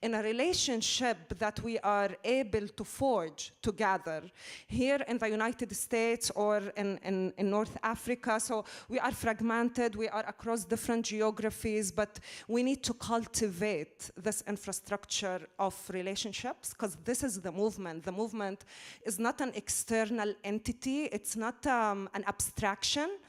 in a relationship that we are able to forge together here in the United States or in North Africa. So we are fragmented, we are across different geographies, but we need to cultivate this infrastructure of relationships, because this is the movement. The movement is not an external entity, it's not an abstraction.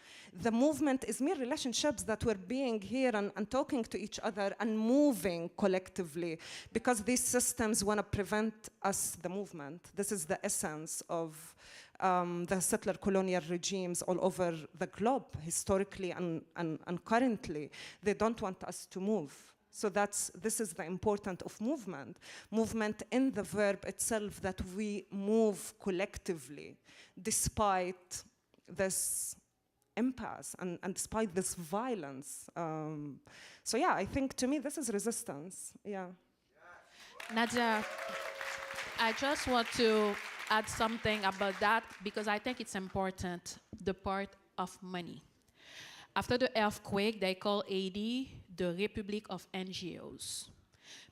the movement is mere relationships that we're being here and talking to each other and moving collectively, because these systems want to prevent us, the movement. This is the essence of the settler colonial regimes all over the globe, historically and currently. They don't want us to move. So this is the importance of movement. Movement in the verb itself, that we move collectively despite this impasse and despite this violence. So yeah, I think to me this is resistance, yeah. Nadia, I just want to add something about that because I think it's important, the part of money. After the earthquake, they call Haiti the Republic of NGOs.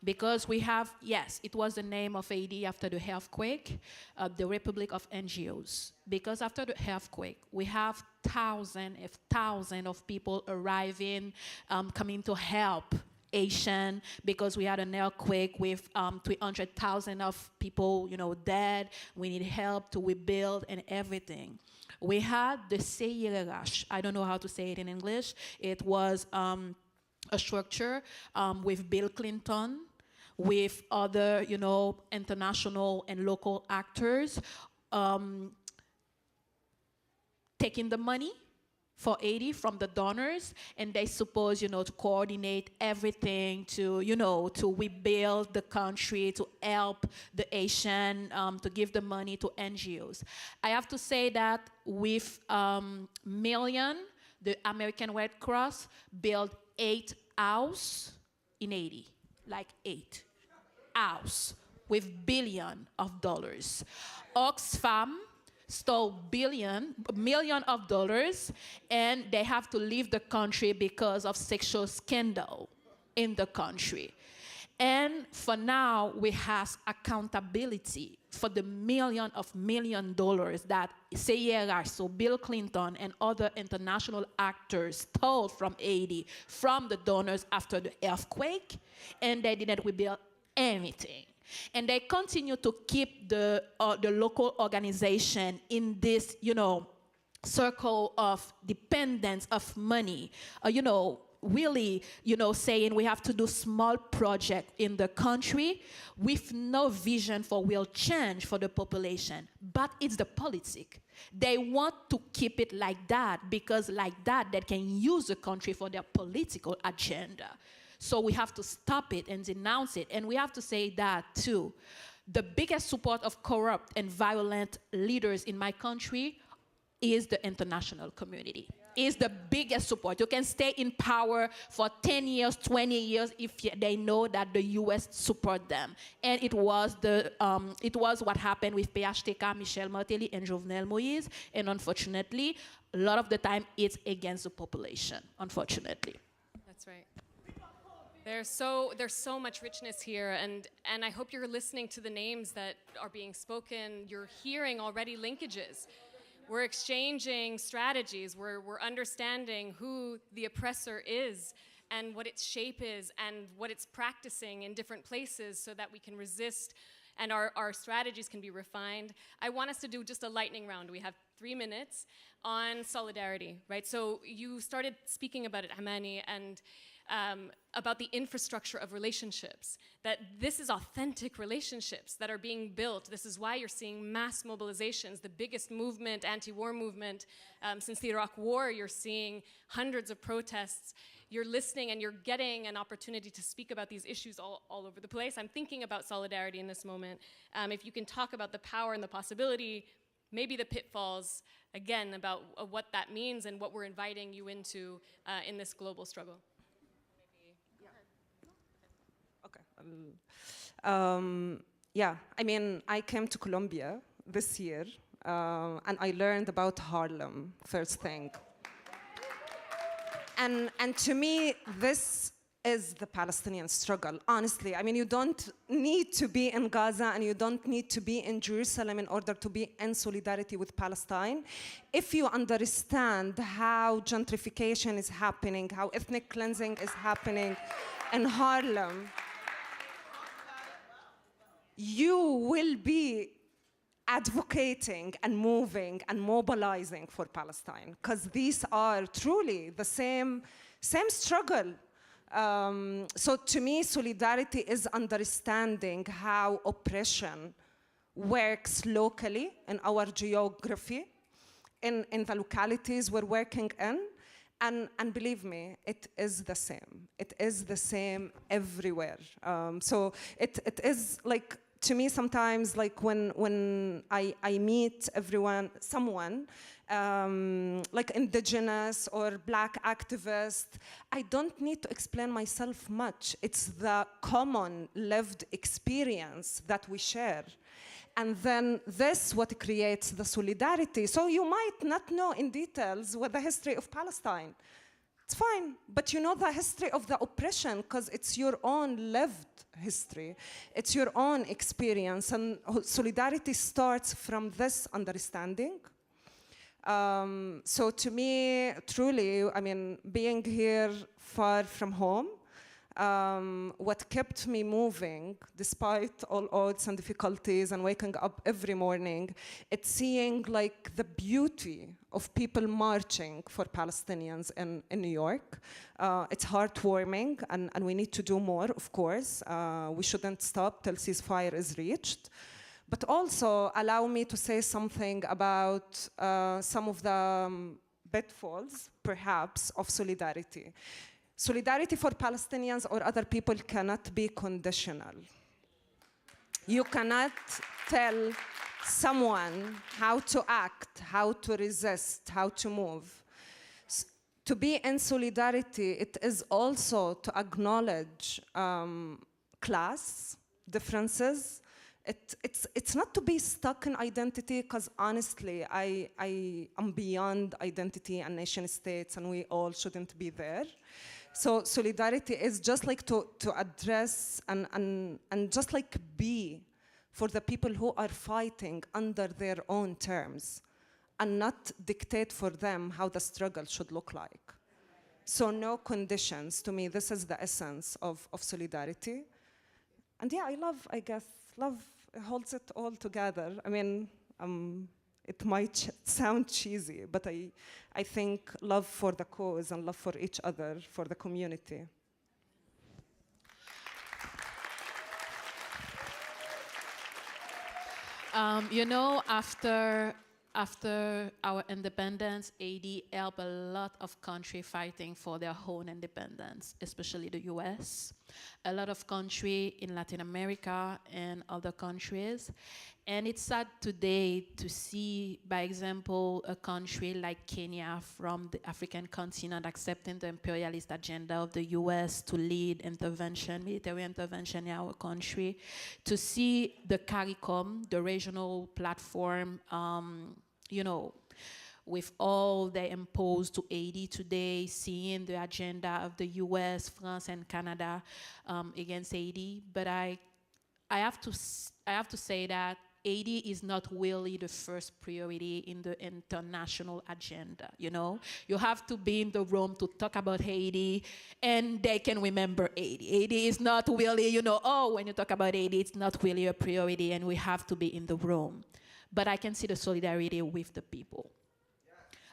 Because we have, yes, it was the name of Haiti after the earthquake, the Republic of NGOs. Because after the earthquake, we have thousands of people arriving, coming to help Haitian, because we had an earthquake with 300,000 of people, dead. We need help to rebuild and everything. We had the CIRH, I don't know how to say it in English. It was a structure with Bill Clinton, with other, international and local actors taking the money for Haiti from the donors, and they supposed, to coordinate everything to, to rebuild the country, to help the Haitian, to give the money to NGOs. I have to say that with Million, the American Red Cross built 8 houses in Haiti, like 8 houses with $billions. Oxfam stole $1 million, and they have to leave the country because of sexual scandal in the country. And for now, we have accountability for the $millions that CIRH, so Bill Clinton and other international actors stole from Haiti, from the donors after the earthquake, and they didn't rebuild anything. And they continue to keep the local organization in this, circle of dependence of money, really, saying we have to do small projects in the country with no vision for real change for the population. But it's the politics. They want to keep it like that because like that, they can use the country for their political agenda. So we have to stop it and denounce it. And we have to say that too. The biggest support of corrupt and violent leaders in my country is the international community. Is the biggest support. You can stay in power for 10 years, 20 years if they know that the US support them. And it was what happened with PHTK, Michel Martelly, and Jovenel Moïse. And unfortunately, a lot of the time it's against the population, unfortunately. That's right. There's so much richness here, and I hope you're listening to the names that are being spoken. You're hearing already linkages. We're exchanging strategies. We're understanding who the oppressor is and what its shape is and what it's practicing in different places so that we can resist and our strategies can be refined. I want us to do just a lightning round. We have 3 minutes on solidarity, right? So you started speaking about it, Hamani, and about the infrastructure of relationships, that this is authentic relationships that are being built. This is why you're seeing mass mobilizations, the biggest movement, anti-war movement since the Iraq War. You're seeing hundreds of protests. You're listening and you're getting an opportunity to speak about these issues all over the place. I'm thinking about solidarity in this moment. If you can talk about the power and the possibility, maybe the pitfalls, again, about what that means and what we're inviting you into in this global struggle. Yeah, I mean, I came to Colombia this year, and I learned about Harlem, first thing. And to me, this is the Palestinian struggle, honestly. I mean, you don't need to be in Gaza and you don't need to be in Jerusalem in order to be in solidarity with Palestine. If you understand how gentrification is happening, how ethnic cleansing is happening in Harlem, you will be advocating and moving and mobilizing for Palestine, because these are truly the same struggle. So to me, solidarity is understanding how oppression works locally in our geography, in the localities we're working in. And believe me, it is the same. It is the same everywhere. So it is like, to me sometimes, like when I meet someone, like indigenous or black activist, I don't need to explain myself much. It's the common lived experience that we share. And then this what creates the solidarity. So you might not know in details what the history of Palestine. It's fine, but you know the history of the oppression because it's your own lived history. It's your own experience, and solidarity starts from this understanding. So to me, truly, I mean, being here far from home, what kept me moving, despite all odds and difficulties and waking up every morning, it's seeing like the beauty of people marching for Palestinians in New York. It's heartwarming, and we need to do more, of course. We shouldn't stop till ceasefire is reached. But also allow me to say something about some of the pitfalls, perhaps, of solidarity. Solidarity for Palestinians or other people cannot be conditional. You cannot tell someone how to act, how to resist, how to move. To be in solidarity, it is also to acknowledge class differences. It's not to be stuck in identity, because honestly, I am beyond identity and nation states, and we all shouldn't be there. So solidarity is just like to address and just like be for the people who are fighting under their own terms, and not dictate for them how the struggle should look like. So no conditions. To me, this is the essence of solidarity. And yeah, I guess love holds it all together. I mean, it might sound cheesy, but I think love for the cause and love for each other, for the community. You know, after our independence, AD helped a lot of countries fighting for their own independence, especially the US, a lot of countries in Latin America and other countries. And it's sad today to see, by example, a country like Kenya from the African continent accepting the imperialist agenda of the US to lead military intervention in our country, to see the CARICOM, the regional platform, you know, with all they impose to Haiti today, seeing the agenda of the US, France, and Canada against Haiti. But I have to say that Haiti is not really the first priority in the international agenda, you know? You have to be in the room to talk about Haiti, and they can remember Haiti. Haiti is not really, you know, oh, when you talk about Haiti, it's not really a priority, and we have to be in the room. But I can see the solidarity with the people.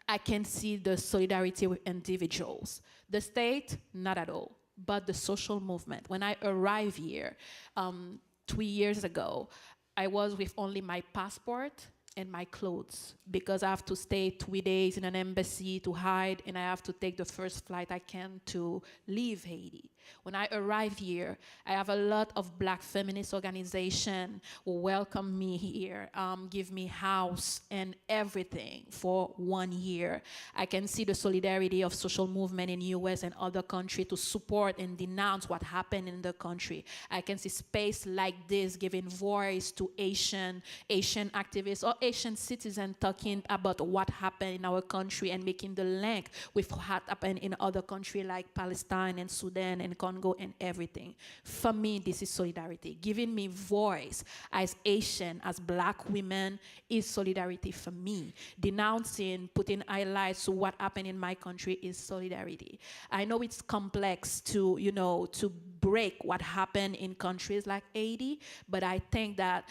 I can see the solidarity with individuals. The state, not at all, but the social movement. When I arrived here 3 years ago, I was with only my passport and my clothes, because I have to stay 3 days in an embassy to hide, and I have to take the first flight I can to leave Haiti. When I arrived here, I have a lot of black feminist organizations who welcome me here, give me house and everything for 1 year. I can see the solidarity of social movement in US and other countries to support and denounce what happened in the country. I can see space like this giving voice to Asian activists or Asian citizens talking about what happened in our country and making the link with what happened in other countries like Palestine and Sudan and Congo and everything. For me, this is solidarity. Giving me voice as Asian, as black women, is solidarity for me. Denouncing, putting highlights to what happened in my country is solidarity. I know it's complex to, you know, to break what happened in countries like Haiti, but I think that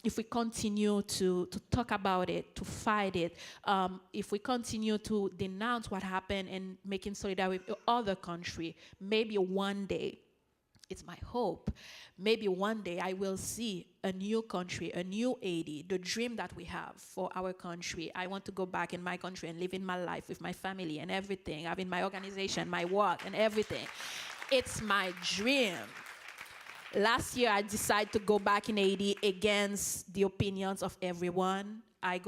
if we continue to talk about it, to fight it, if we continue to denounce what happened and making solidarity with other countries, maybe one day, it's my hope, maybe one day I will see a new country, a new Haiti, the dream that we have for our country. I want to go back in my country and live in my life with my family and everything, having my organization, my work and everything. It's my dream. Last year, I decided to go back in Haiti against the opinions of everyone. I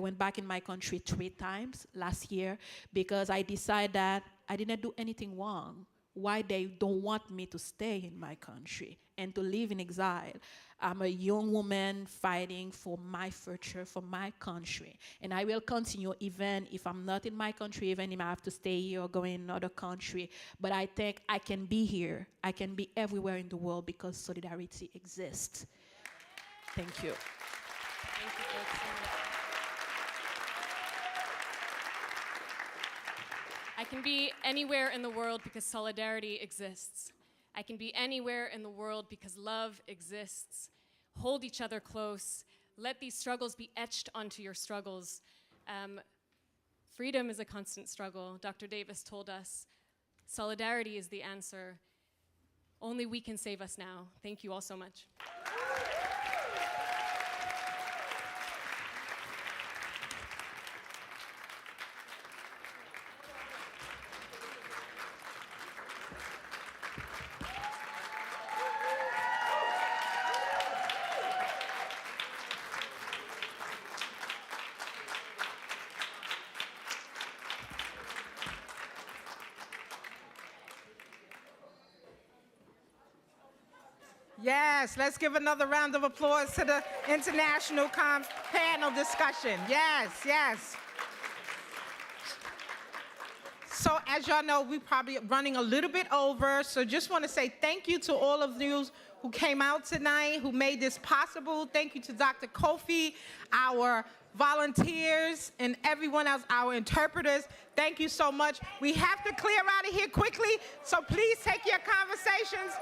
went back in my country 3 times last year because I decided that I didn't do anything wrong. Why they don't want me to stay in my country and to live in exile. I'm a young woman fighting for my future, for my country. And I will continue even if I'm not in my country, even if I have to stay here or go in another country. But I think I can be here. I can be everywhere in the world because solidarity exists. Thank you. Thank you both so much. I can be anywhere in the world because solidarity exists. I can be anywhere in the world because love exists. Hold each other close. Let these struggles be etched onto your struggles. Freedom is a constant struggle. Dr. Davis told us solidarity is the answer. Only we can save us now. Thank you all so much. Yes, let's give another round of applause to the international panel discussion. Yes, yes. So as y'all know, we're probably running a little bit over, so just want to say thank you to all of you who came out tonight, who made this possible. Thank you to Dr. Kofi, our volunteers, and everyone else, our interpreters. Thank you so much. We have to clear out of here quickly, so please take your conversations